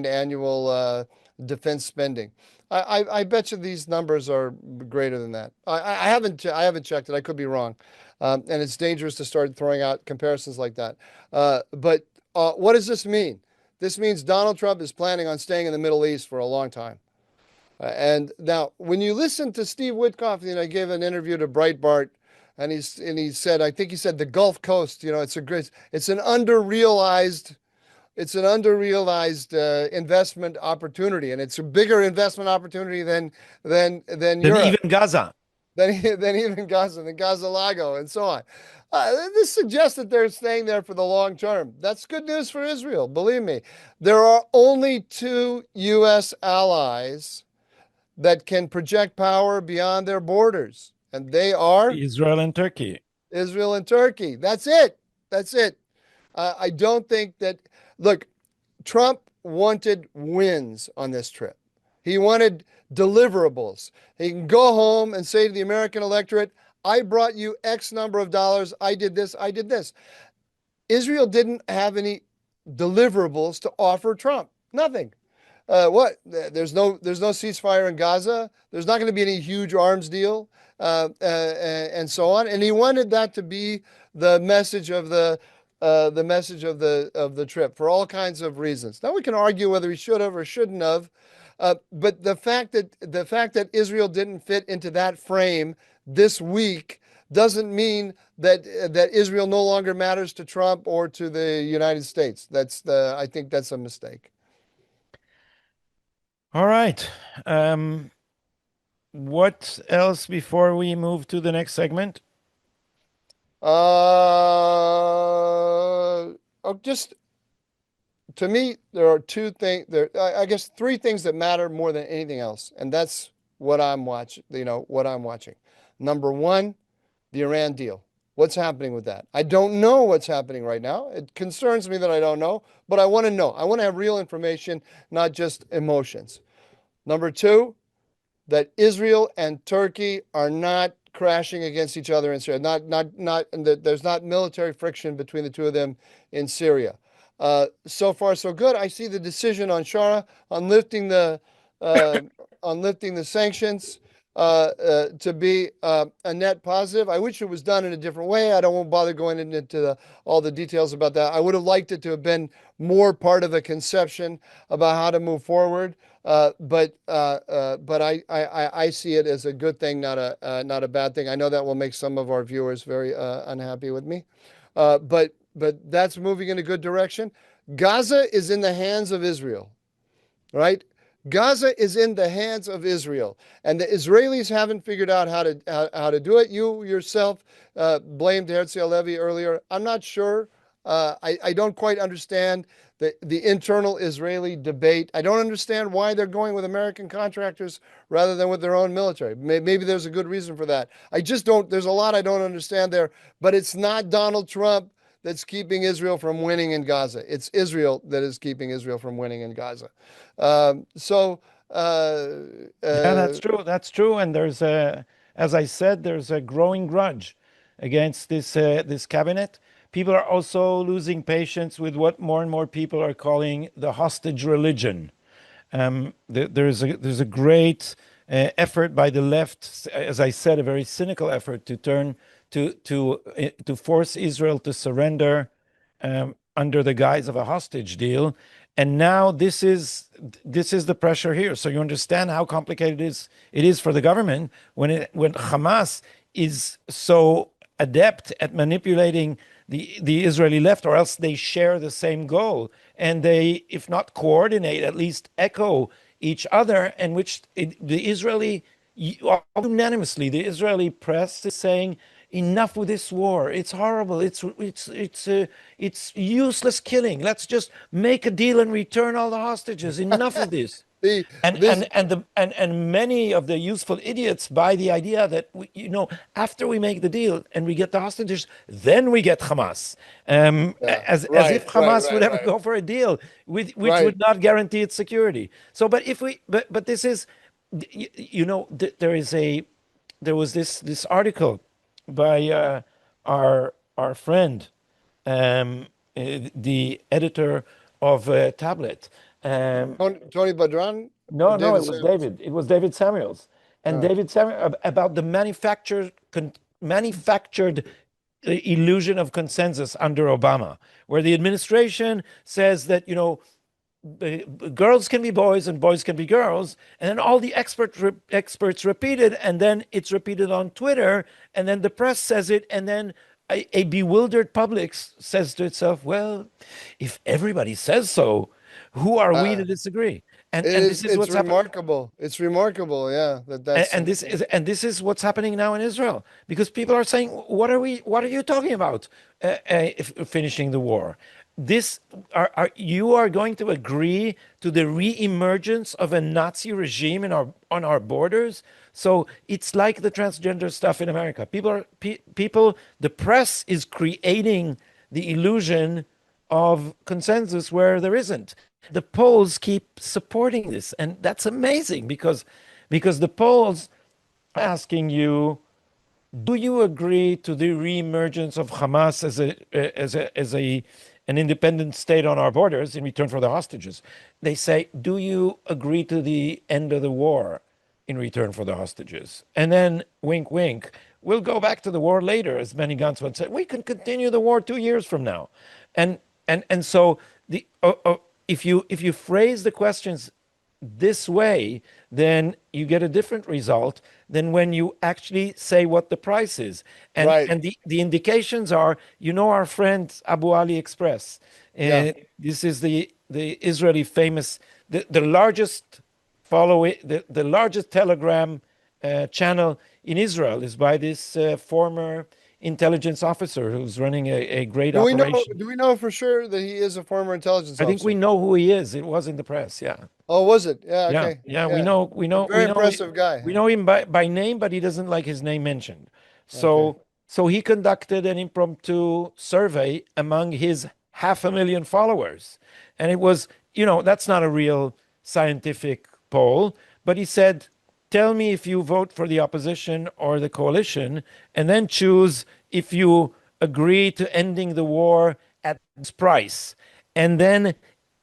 annual defense spending? I bet you these numbers are greater than that. I haven't checked it. I could be wrong, and it's dangerous to start throwing out comparisons like that. But what does this mean? This means Donald Trump is planning on staying in the Middle East for a long time. And now, when you listen to Steve Witkoff, I gave an interview to Breitbart, and he said, I think he said the Gulf Coast, it's an underrealized investment opportunity, and it's a bigger investment opportunity than Than Europe, even Gaza. than even Gaza, than Gaza Lago, and so on. This suggests that they're staying there for the long term. That's good news for Israel. Believe me, there are only two U.S. allies that can project power beyond their borders, and they are Israel and Turkey. Israel and Turkey. That's it. That's it. I don't think that. Look, Trump wanted wins on this trip. He wanted deliverables. He can go home and say to the American electorate, I brought you X number of dollars. I did this. I did this. Israel didn't have any deliverables to offer Trump. Nothing. What? There's no ceasefire in Gaza. There's not going to be any huge arms deal, and so on. And he wanted that to be the message of the trip for all kinds of reasons. Now we can argue whether he should have or shouldn't have, but the fact that Israel didn't fit into that frame this week doesn't mean that Israel no longer matters to Trump or to the United States. I think that's a mistake. All right. What else before we move to the next segment? Just to me, there are two things. I guess three things that matter more than anything else, and that's what I'm watching. What I'm watching. Number one, the Iran deal. What's happening with that? I don't know what's happening right now. It concerns me that I don't know, but I want to know. I want to have real information, not just emotions. Number two, that Israel and Turkey are not crashing against each other in Syria. There's not military friction between the two of them in Syria. So far, so good. I see the decision on Shara on lifting the sanctions to be a net positive. I wish it was done in a different way. I don't want to bother going into all the details about that. I would have liked it to have been more part of a conception about how to move forward. But I see it as a good thing, not a bad thing. I know that will make some of our viewers very unhappy with me, but that's moving in a good direction. Gaza is in the hands of Israel, right? Gaza is in the hands of Israel, and the Israelis haven't figured out how to do it. You yourself blamed Herzl Levy earlier. I'm not sure. I don't quite understand the internal Israeli debate. I don't understand why they're going with American contractors rather than with their own military. Maybe there's a good reason for that. I just don't. There's a lot I don't understand there. But it's not Donald Trump that's keeping Israel from winning in Gaza. It's Israel that is keeping Israel from winning in Gaza. Yeah, that's true. That's true. And as I said, there's a growing grudge against this cabinet. People are also losing patience with what more and more people are calling the hostage religion. There's a great effort by the left, as I said, a very cynical effort to force Israel to surrender under the guise of a hostage deal. And now this is the pressure here. So you understand how complicated it is for the government when Hamas is so adept at manipulating the Israeli left, or else they share the same goal and they, if not coordinate, at least echo each other, and which the Israeli unanimously, the Israeli press is saying, enough with this war. It's horrible. It's useless killing. Let's just make a deal and return all the hostages. Enough of this. The And this and and the and many of the useful idiots buy the idea that after we make the deal and we get the hostages, then we get Hamas, yeah, as if right, right, Hamas would right, ever right, go for a deal which right. would not guarantee its security. So, but if we, but this is, there was this article by our friend, the editor of Tablet. Um, Tony Badran or no, David it was Samuels? David. It was David Samuels, and Oh, David Samuel about the manufactured illusion of consensus under Obama, where the administration says that girls can be boys and boys can be girls, and then all the experts repeat it, and then it's repeated on Twitter, and then the press says it, and then a bewildered public says to itself, "Well, if everybody says so, who are we uh, to disagree?" And it and is. this is It's what's happened. remarkable. It's remarkable. Yeah, And, that's and this is and this is what's happening now in Israel, because people are saying, What are you talking about? Finishing the war? This are you are going to agree to the re-emergence of a Nazi regime in our on our borders? So it's like the transgender stuff in America. People. The press is creating the illusion of consensus where there isn't. The polls keep supporting this, and that's amazing because the polls are asking you, do you agree to the reemergence of Hamas as a an independent state on our borders in return for the hostages? They say, do you agree to the end of the war in return for the hostages? And then, wink, wink, we'll go back to the war later, as Benny Gantz would say. We can continue the war 2 years from now, and so if you phrase the questions this way, then you get a different result than when you actually say what the price is. And right. and the indications are, our friend Abu Ali Express. Yeah. This is the Israeli famous, the largest the largest telegram channel in Israel is by this former intelligence officer who's running a great Do we know? operation. Do we know for sure that he is a former intelligence I think we officer? know who he is. It was in the press. Yeah. Oh, was it? Yeah. Yeah, Okay. yeah, we Yeah. know, we A know, very we know, impressive guy. we Huh? know him by name, but he doesn't like his name mentioned. Okay. So he conducted an impromptu survey among his 500,000 followers, and it was, that's not a real scientific poll, but he said, "Tell me if you vote for the opposition or the coalition, and then choose if you agree to ending the war at this price." And then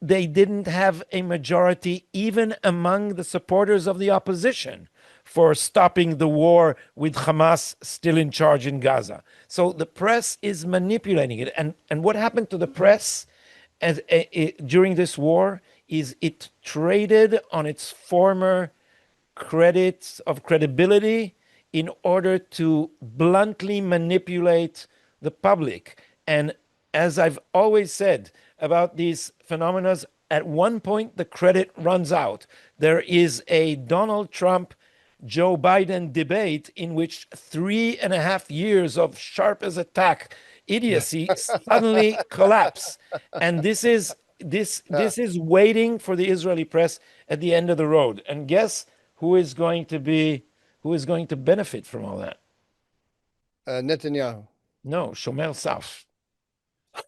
they didn't have a majority even among the supporters of the opposition for stopping the war with Hamas still in charge in Gaza. So the press is manipulating it. And what happened to the press during this war is it traded on its former credits of credibility in order to bluntly manipulate the public. And as I've always said about these phenomena, at one point the credit runs out. There is a Donald Trump Joe Biden debate in which 3.5 years of sharp as a tack idiocy suddenly collapse. And this is waiting for the Israeli press at the end of the road. And guess who is going to benefit from all that? Netanyahu. No, Shomer Saf,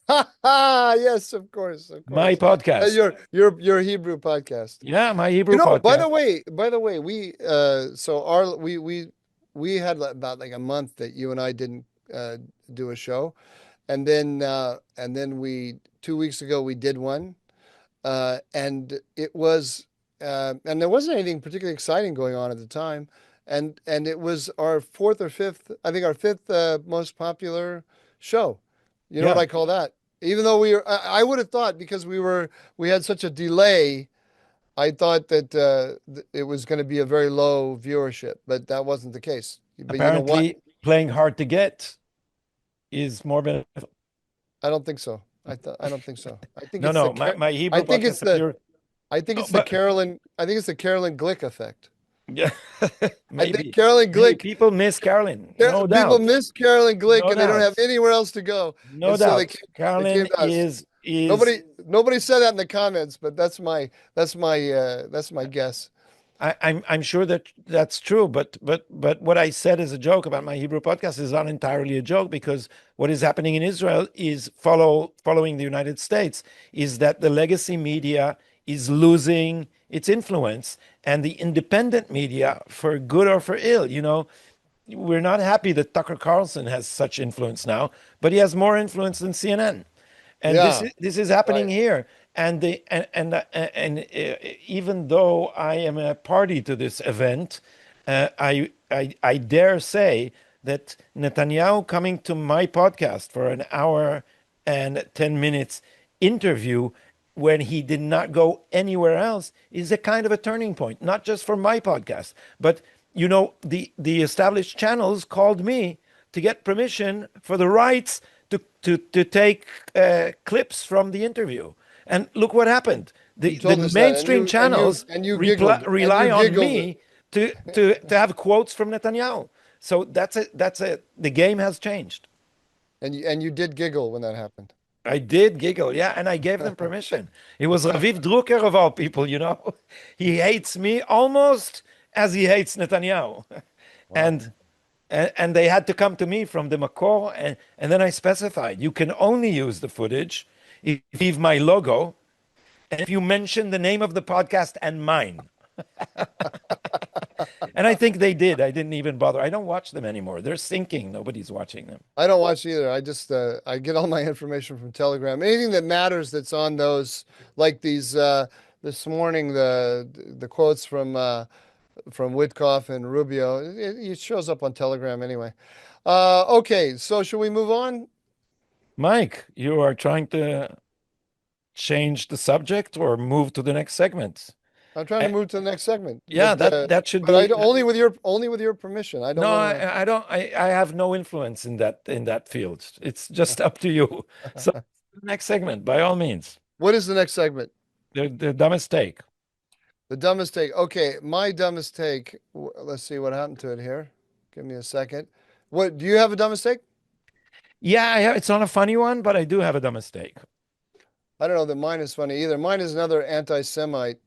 Ha ha! Yes, of course, of my course. podcast. Your Hebrew podcast. Yeah, my Hebrew podcast. By the way, we had about like a month that you and I didn't do a show, and then we 2 weeks ago we did one, and and there wasn't anything particularly exciting going on at the time, and it was our fourth or fifth, I think our fifth most popular show. You know what Yeah, I call that? Even though I would have thought because we had such a delay, I thought that it was going to be a very low viewership, but that wasn't the case. But you know what? Apparently, playing hard to get is more beneficial. I don't think so. I don't think so. I think No, it's the no, my I Hebrew think it's podcast the appear. I think Oh, it's the but Carolyn I think it's the Carolyn Glick effect. yeah, I think maybe. Carolyn Hey, Glick people miss Carolyn, no people doubt, miss Carolyn Glick no and they don't have doubt, anywhere else to go, no and so doubt. they came Carolyn to us. is Nobody said that in the comments, but that's my guess. I'm sure that that's true, but what I said as a joke about my Hebrew podcast is not entirely a joke because what is happening in Israel is following the United States is that the legacy media is losing its influence and the independent media, for good or for ill, we're not happy that Tucker Carlson has such influence now, but he has more influence than CNN. And Yeah, this is happening right. here. And even though I am a party to this event, I dare say that Netanyahu coming to my podcast for an hour and 10 minutes interview when he did not go anywhere else is a kind of a turning point, not just for my podcast, but the established channels called me to get permission for the rights to take clips from the interview. And look what happened. You The told us that, and mainstream channels you giggled, and you rely on giggled, me to have quotes from Netanyahu. So that's it. The game has changed. and you did giggle when that happened. I did giggle, yeah, and I gave them permission. It was Raviv Drucker of all people. He hates me almost as he hates Netanyahu. Wow. And and they had to come to me from the Makor, and then I specified you can only use the footage if you leave my logo and if you mention the name of the podcast and mine. And I think they did. I didn't even bother. I don't watch them anymore. They're sinking. Nobody's watching them. I don't watch either. I just I get all my information from Telegram. Anything that matters that's on those, like these this morning the quotes from Witkoff and Rubio. It shows up on Telegram anyway. Okay, so should we move on? Mike, you are trying to change the subject or move to the next segment. I'm trying to Uh, move to the next segment, yeah, that should but I be. only with your permission. I don't No, want to. I don't. I have no influence in that field. It's just up to you. So, next segment, by all means. What is the next segment? The dumbest take. The dumbest take. Okay, my dumbest take. Let's see what happened to it here. Give me a second. What do you have a dumbest take? Yeah, it's not a funny one, but I do have a dumbest take. I don't know that mine is funny either. Mine is another anti-Semite.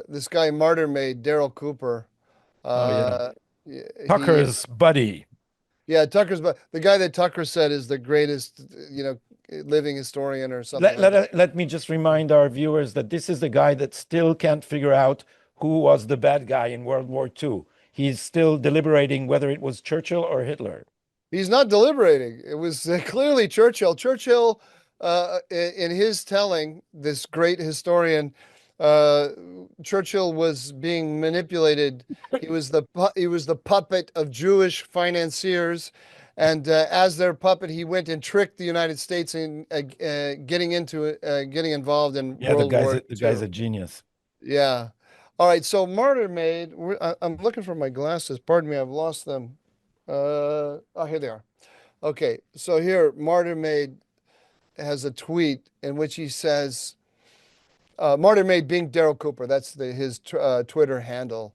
This guy martyr made Daryl Cooper. Oh yeah, Uh, he, Tucker's buddy. yeah, Tucker's, but the guy that Tucker said is the greatest, living historian or something Let, like that. let, let me just remind our viewers that this is the guy that still can't figure out who was the bad guy in World War II. He's still deliberating whether it was Churchill or Hitler. He's not deliberating. It was clearly Churchill. Churchill, in his telling, this great historian, uh, Churchill was being manipulated. He was the puppet of Jewish financiers, and as their puppet, he went and tricked the United States in getting involved in Yeah, World War the guy's II. a genius. Yeah. All right. So Martyr Maid. I'm looking for my glasses. Pardon me. I've lost them. Oh, here they are. Okay, so here, Martyr Maid has a tweet in which he says, Martyr Maid being Daryl Cooper, that's his Twitter handle.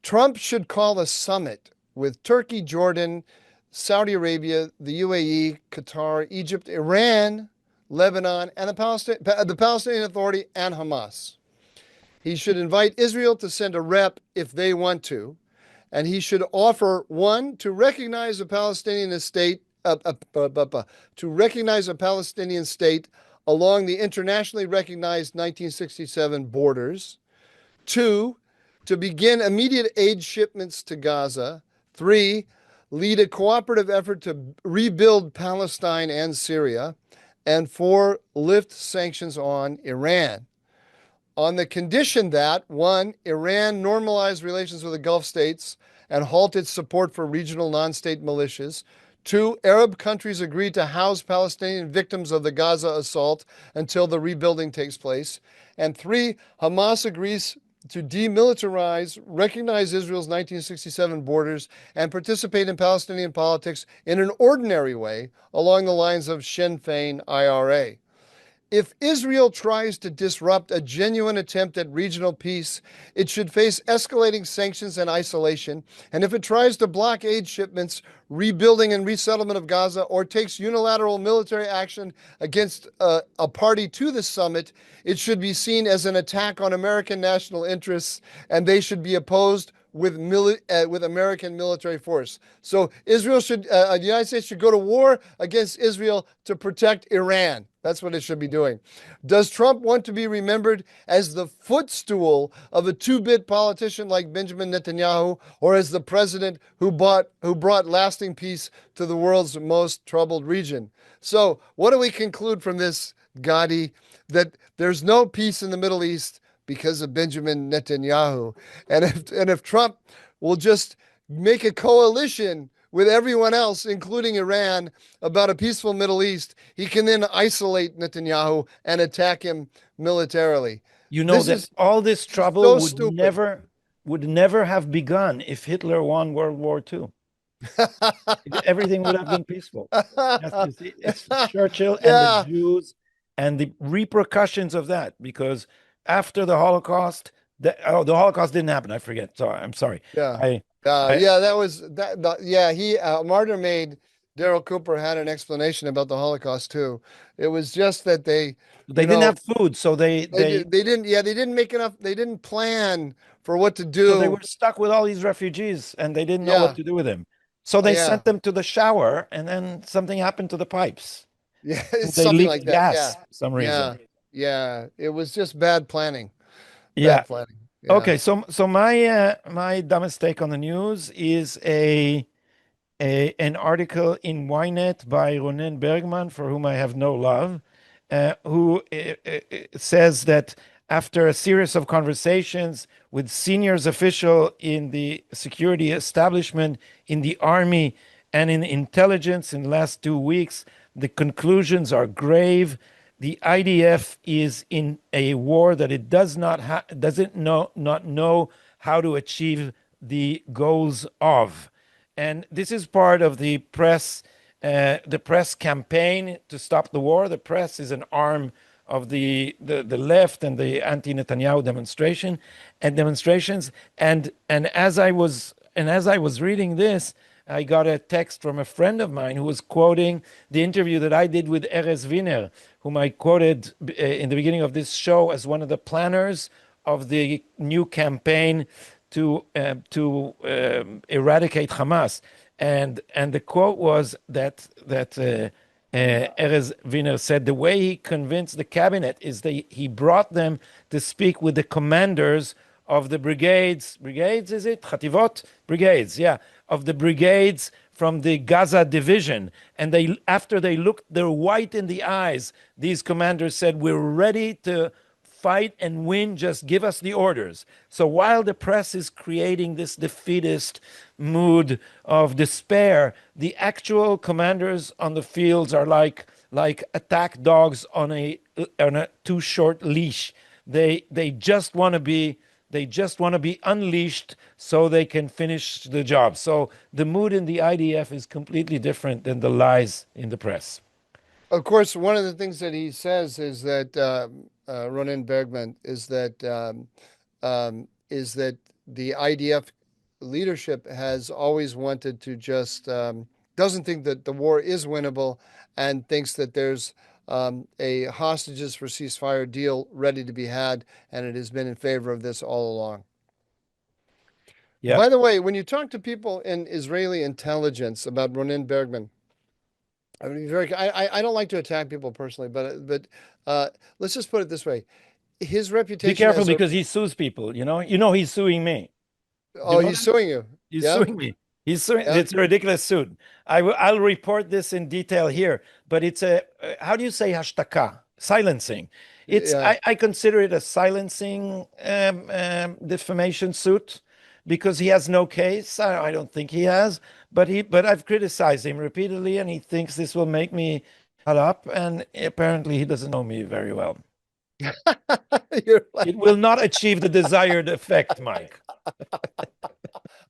Trump should call a summit with Turkey, Jordan, Saudi Arabia, the UAE, Qatar, Egypt, Iran, Lebanon, and the Palestinian Authority and Hamas. He should invite Israel to send a rep if they want to, and he should offer one to recognize a Palestinian state to recognize a Palestinian state along the internationally recognized 1967 borders. Two, to begin immediate aid shipments to Gaza. Three, lead a cooperative effort to rebuild Palestine and Syria. And four, lift sanctions on Iran. On the condition that, one, Iran normalized relations with the Gulf states and halt its support for regional non state militias. Two, Arab countries agreed to house Palestinian victims of the Gaza assault until the rebuilding takes place. And three, Hamas agrees to demilitarize, recognize Israel's 1967 borders, and participate in Palestinian politics in an ordinary way along the lines of Sinn Féin IRA. If Israel tries to disrupt a genuine attempt at regional peace, it should face escalating sanctions and isolation. And if it tries to block aid shipments, rebuilding and resettlement of Gaza, or takes unilateral military action against a party to the summit, it should be seen as an attack on American national interests, and they should be opposed with American military force. So the United States should go to war against Israel to protect Iran. That's what it should be doing. Does Trump want to be remembered as the footstool of a two-bit politician like Benjamin Netanyahu, or as the president who brought lasting peace to the world's most troubled region? So, what do we conclude from this, Gadi? That there's no peace in the Middle East because of Benjamin Netanyahu. And if Trump will just make a coalition with everyone else, including Iran, about a peaceful Middle East, he can then isolate Netanyahu and attack him militarily. You know This that is all this trouble so stupid. would never have begun if Hitler won World War II. Everything would have been peaceful. Yes, you see, it's Churchill and the Yeah, Jews and the repercussions of that, because after the Holocaust, the Holocaust didn't happen. I forget. Sorry, I'm sorry. yeah, I, I yeah. That was that. Yeah, Martyr made Daryl Cooper had an explanation about the Holocaust too. It was just that they, they you didn't know, have food, so they didn't. Yeah, they didn't make enough. They didn't plan for what to they do. were stuck with all these refugees, and they didn't know what Yeah, to do with them. So they yeah, sent them to the shower, and then something happened to the pipes. yeah. It's They something like leaked that. Yeah, gas for some yeah, reason. yeah. It was just bad planning. Yeah. Bad planning. Yeah. Okay. So my dumbest take on the news is an article in Ynet by Ronen Bergman, for whom I have no love, who says that after a series of conversations with seniors official in the security establishment, in the army, and in intelligence in the last 2 weeks, the conclusions are grave. The IDF is in a war that it doesn't not know how to achieve the goals of. And this is part of the press campaign to stop the war. The press is an arm of the left and the anti-Netanyahu demonstrations. And as I was reading this, I got a text from a friend of mine who was quoting the interview that I did with Erez Wiener, whom I quoted in the beginning of this show as one of the planners of the new campaign to eradicate Hamas. And the quote was that Erez Wiener said the way he convinced the cabinet is that he brought them to speak with the commanders of the brigades, is it? Khativot? Brigades, yeah, of the brigades from the Gaza division. And after they looked their white in the eyes, these commanders said, "We're ready to fight and win, just give us the orders." So while the press is creating this defeatist mood of despair, the actual commanders on the fields are like attack dogs on a too short leash. They just want to be unleashed so they can finish the job. So the mood in the IDF is completely different than the lies in the press. Of course, one of the things that he says is that Ronen Bergman is that the IDF leadership has always wanted to just doesn't think that the war is winnable and thinks that there's a hostages for ceasefire deal ready to be had, and it has been in favor of this all along. Yeah. By the way, when you talk to people in Israeli intelligence about Ronen Bergman, I mean, I don't like to attack people personally, but let's just put it this way: his Be reputation careful as a because he sues people, you know? You know he's suing me. Do oh, you know he's that? suing you. He's Yeah, suing me. He's suing. yeah, It's a ridiculous suit. I'll report this in detail here, but it's how do you say hashtaka? Silencing. yeah. I consider it a silencing defamation suit because he has no case. I don't think he has, but I've criticized him repeatedly, and he thinks this will make me shut up. And apparently, he doesn't know me very well. You're like, It will not achieve the desired effect, Mike.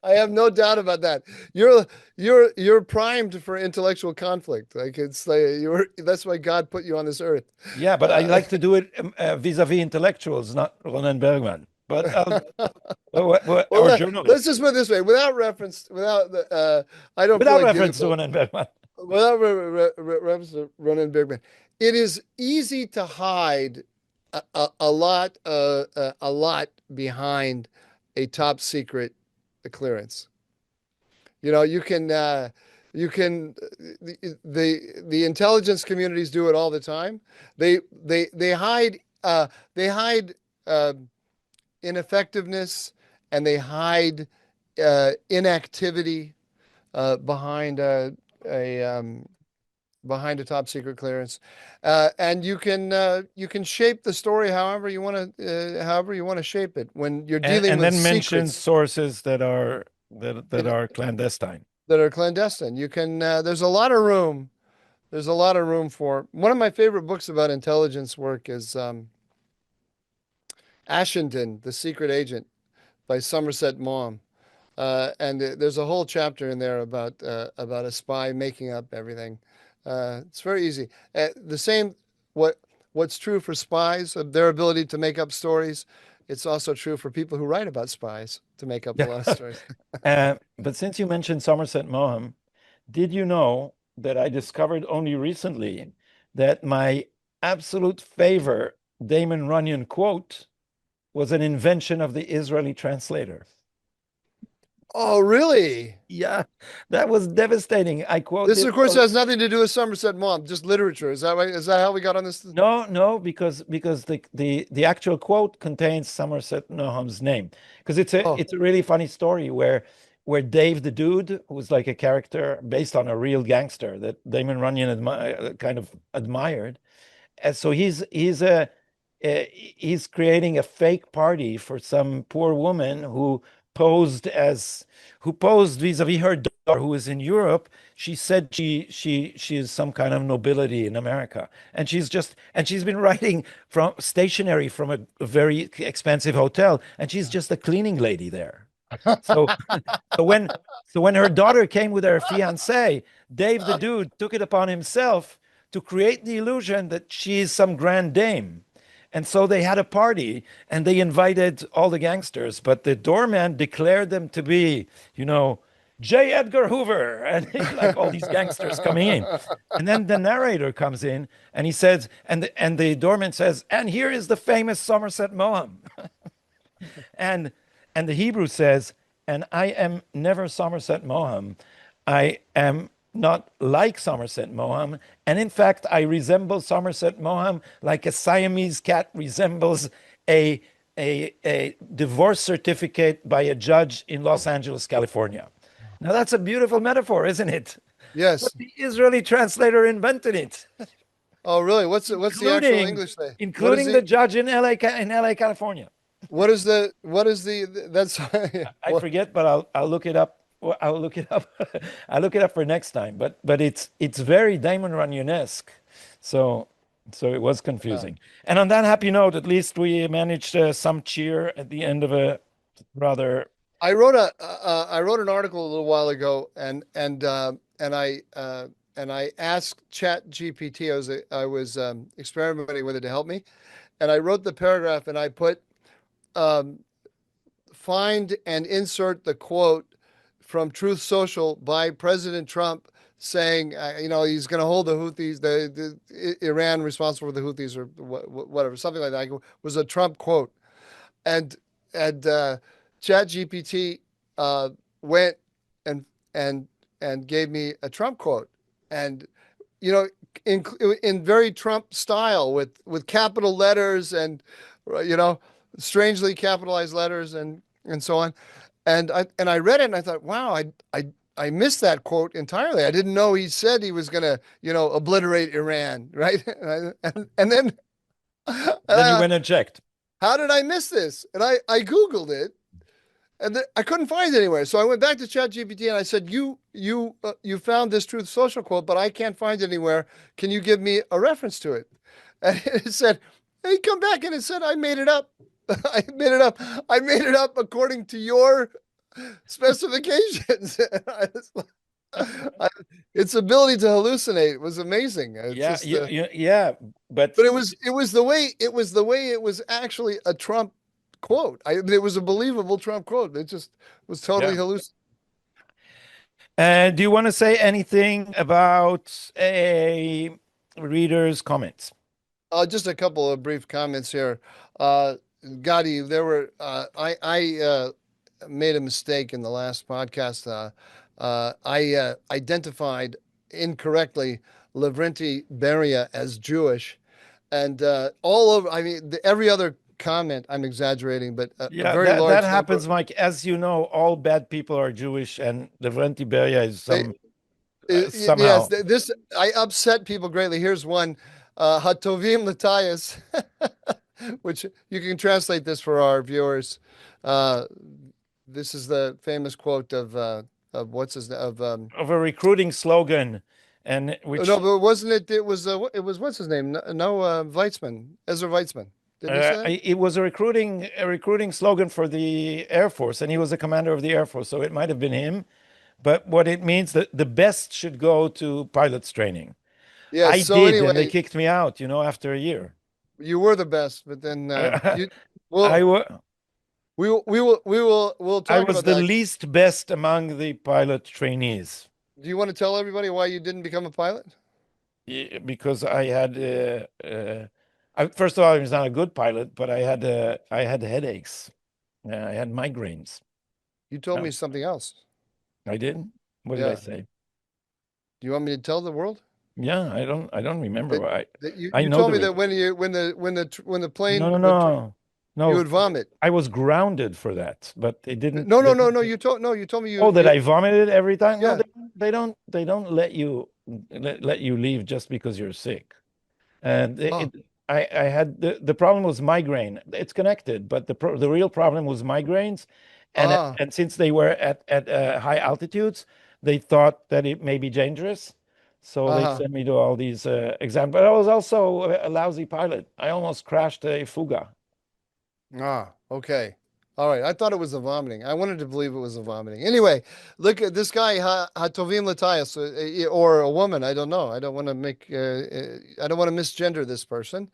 I have no doubt about that. You're primed for intellectual conflict. Like it's like you're that's why God put you on this earth. Yeah, but I Uh, like to do it vis-a-vis intellectuals, not Ronan Bergman, but well, or let's journalists, just put it this way: without reference, without the, I don't feel without like dealing reference with to Ronan Bergman. without reference to Ronan Bigman. It is easy to hide a lot behind a top secret clearance. You know, you can the intelligence communities do it all the time. They hide they hide uh, ineffectiveness and they hide inactivity behind a behind a top secret clearance, and you can shape the story however you want to shape it when you're dealing And with then mention secrets sources that are clandestine. that are clandestine. You can there's a lot of room. There's a lot of room for one of my favorite books about intelligence work is Ashenden, the Secret Agent by Somerset Maugham. And there's a whole chapter in there about a spy making up everything. It's very easy. The same what what's true for spies, their ability to make up stories. It's also true for people who write about spies to make up a Yeah. lot of stories. But since you mentioned Somerset Maugham, did you know that I discovered only recently that my absolute favorite Damon Runyon quote was an invention of the Israeli translator? Oh, really? Yeah, that was devastating. I This, quoted. of course, has nothing to do with Somerset Maugham, just literature. Is that right? Is that how we got on this? No, no, because the actual quote contains Somerset Maugham's name. Because Oh, it's a really funny story where Dave the Dude, who's like a character based on a real gangster that Damon Runyon kind of admired, and so he's creating a fake party for some poor woman posed as who posed vis-a-vis her daughter who is in Europe. She said she is some kind of nobility in America, and she's been writing from stationery from a very expensive hotel, and she's just a cleaning lady there. So so when so when her daughter came with her fiance, Dave the Dude took it upon himself to create the illusion that she is some grand dame. And so they had a party and they invited all the gangsters, but the doorman declared them to be, you know, J. Edgar Hoover and like all these gangsters coming in. And then the narrator comes in and he says, and the doorman says, and here is the famous Somerset Maugham. And the Hebrew says, and I am never Somerset Maugham. I am not like Somerset Maugham. And in fact, I resemble Somerset Maugham like a Siamese cat resembles a, a divorce certificate by a judge in Los Angeles, California. Now, that's a beautiful metaphor, isn't it? But yes. the Israeli translator invented it, Oh, really? What's the actual including English say? What is including the the judge in LA, California. what is the that's I what forget, but I'll look it up. Well, I'll look it up. I'll look it up for next time. But it's very Damon Runyon-esque. So so it was uh, confusing. And on that happy note, at least we managed some cheer at the end of a rather. I wrote an article a little while ago and I asked Chat GPT. I was experimenting with it to help me, and I wrote the paragraph and I put um, find and insert the quote from Truth Social by President Trump saying, you know, he's going to hold the Houthis, the Iran responsible for the Houthis or whatever, something like that. It was a Trump quote, and and Chat GPT uh, went and and and gave me a Trump quote, and you know, in very Trump style with capital letters and you know, strangely capitalized letters and so on. And I read it and I thought, wow, I missed that quote entirely. I didn't know he said he was going to, you know, obliterate Iran, right? And then Then you uh, went and checked. how did I miss this? And I Googled it And I couldn't find it anywhere. So I went back to ChatGPT and I said, you found this Truth Social quote, but I can't find it anywhere. Can you give me a reference to it?" And it said, "Hey, come back," and it said, "I made it up. I made it up. I made it up according to your specifications." I, its ability to hallucinate was amazing. It's Yeah, just, yeah, but but it was the way it was actually a Trump quote. It was a believable Trump quote. It just was totally yeah. hallucinating. Do you want to say anything about a reader's comments? Just a couple of brief comments here. Uh, Gadi, there were I made a mistake in the last podcast. I identified incorrectly Lavrenti Beria as Jewish, and all over. I mean, every other comment, I'm exaggerating, but a Yeah, very that large number. happens, Mike. As you know, all bad people are Jewish, and the Beria is They, yes, somehow. this I upset people greatly. Here's one, Hatovim Latayas, which you can translate this for our viewers. Uh, this is the famous quote of what's his of Of a recruiting slogan, and no, which but wasn't it? It was what's his name? No, Weitzman, Ezra Weitzman. Didn't he say that? it was a recruiting slogan for the Air Force, and he was the commander of the Air Force, so it might have been him. But what it means that the best should go to pilots training. Yes. I So did, and they anyway, kicked me out, after a year. you were the best, but then you I well, wa- we'll I talk was about the that. least best among the pilot trainees. Do you want to tell everybody why you didn't become a pilot? Because I had first of all, I was not a good pilot, but I had headaches. I had migraines. You told No, me something else. I didn't. What did I Yeah. say? Do you want me to tell the world Yeah, I don't remember. that I that you, I you know told the me re that when the no, plane no, would no, you no. would vomit. I was grounded for that, but it didn't. No, no, They no, didn't. no. You told me Oh, that you I vomited every time? No, yeah. they don't let you leave just because you're sick. And Oh, I had the problem was migraine. It's connected, but the real problem was migraines, ah, and since they were at high altitudes, they thought that it may be dangerous, so they uh-huh. sent me to all these exams. But I was also a lousy pilot. I almost crashed a Fuga. Ah, okay. All right. I thought it was the vomiting. I wanted to believe it was the vomiting. Anyway, look at this guy, Hatovim Latayas, or a woman. I don't know. I don't want to I don't want to misgender this person.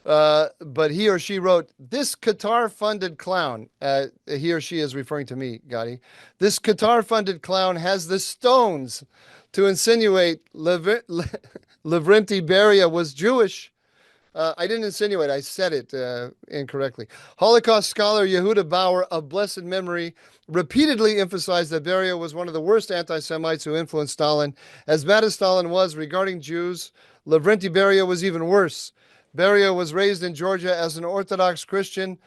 But he or she wrote, "This Qatar funded clown," he or she is referring to me, Gotti. "This Qatar funded clown has the stones to insinuate Lavrenti Beria was Jewish." I didn't insinuate, I said it incorrectly. Holocaust scholar Yehuda Bauer of blessed memory repeatedly emphasized that Beria was one of the worst anti Semites who influenced Stalin. As bad as Stalin was regarding Jews, Lavrenti Beria was even worse. Beria was raised in Georgia as an Orthodox Christian.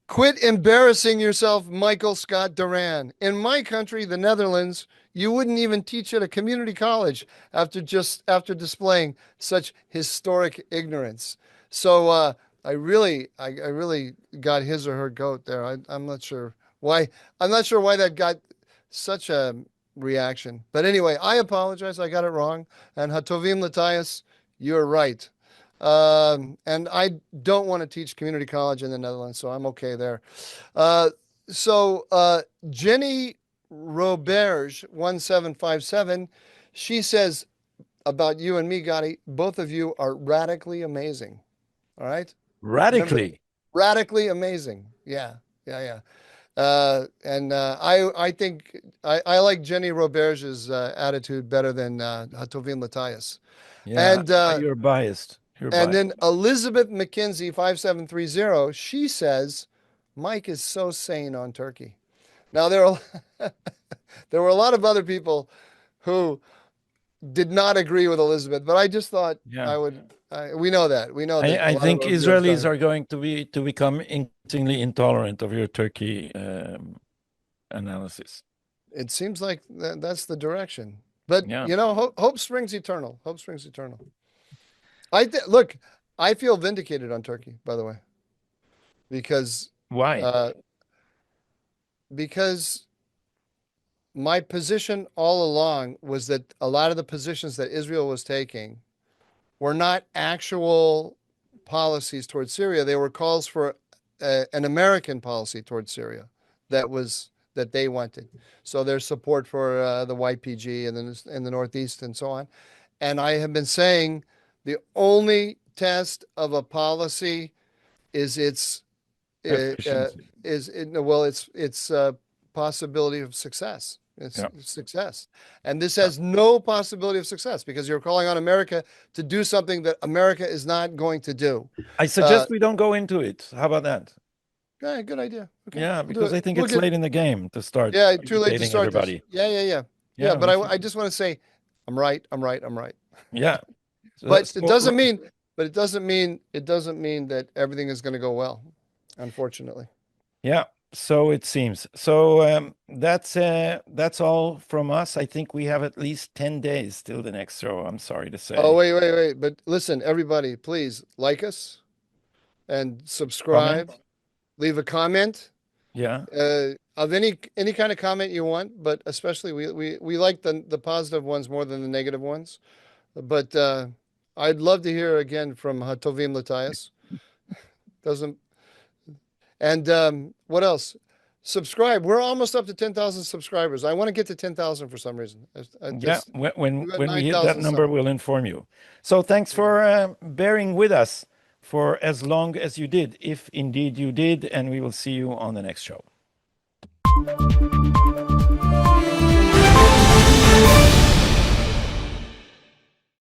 Quit embarrassing yourself, Michael Scott Duran. In my country, the Netherlands, you wouldn't even teach at a community college after displaying such historic ignorance. So I really got his or her goat there. I'm not sure why. I'm not sure why that got such a reaction. But anyway, I apologize. I got it wrong. And Hatovim Latayas, you're right. And I don't want to teach community college in the Netherlands, so I'm okay there. Uh, so Jenny Roberge 1757, she says about you and me, Gotti, both of you are radically amazing. All right. Remember that. Radically. Radically amazing. Yeah. Yeah. Yeah. And I think I like Jenny Roberge's attitude better than Hatovim Latayas. Yeah, And you're biased. You're and biased. then Elizabeth McKinsey 5730, she says Mike is so sane on Turkey. Now there were a lot of other people who did not agree with Elizabeth, but I just thought Yeah. I would. We know that. We know that a I lot of think our viewers Israelis don't. are going to become increasingly intolerant of your Turkey analysis. It seems like that's the direction. But Yeah. hope springs eternal. Hope springs eternal. Look. I feel vindicated on Turkey, by the way, because Why? uh, because my position all along was that a lot of the positions that Israel was taking were not actual policies towards Syria. They were calls for an American policy towards Syria that they wanted. So their support for the YPG and in the Northeast and so on. And I have been saying the only test of a policy is its Efficiency. its possibility of success. It's Yeah. success. And this has no possibility of success because you're calling on America to do something that America is not going to do. I suggest we don't go into it. How about that? Yeah, good idea. Okay, Yeah, we'll do because it. I think We'll it's get, late in the game to start yeah, too late to educating start this. everybody. Yeah. Yeah, But we I should. just want to say, I'm right. Yeah. So, But it so- doesn't mean, it doesn't mean that everything is going to go well, unfortunately. yeah, so it seems. So that's all from us. I think we have at least 10 days till the next show. I'm sorry to Oh, say. wait. But listen, everybody, please like us and Comment? subscribe, leave a comment. Yeah. Of any kind of comment you want, but especially we like the positive ones more than the negative ones. But I'd love to hear again from Hatovim Latias. Doesn't and what else? Subscribe. We're almost up to 10,000 subscribers. I want to get to 10,000 for some reason. Yeah, We got when we hit that 9,000 number, something. we'll inform you. So thanks for bearing with us for as long as you did, if indeed you did, and we will see you on the next show.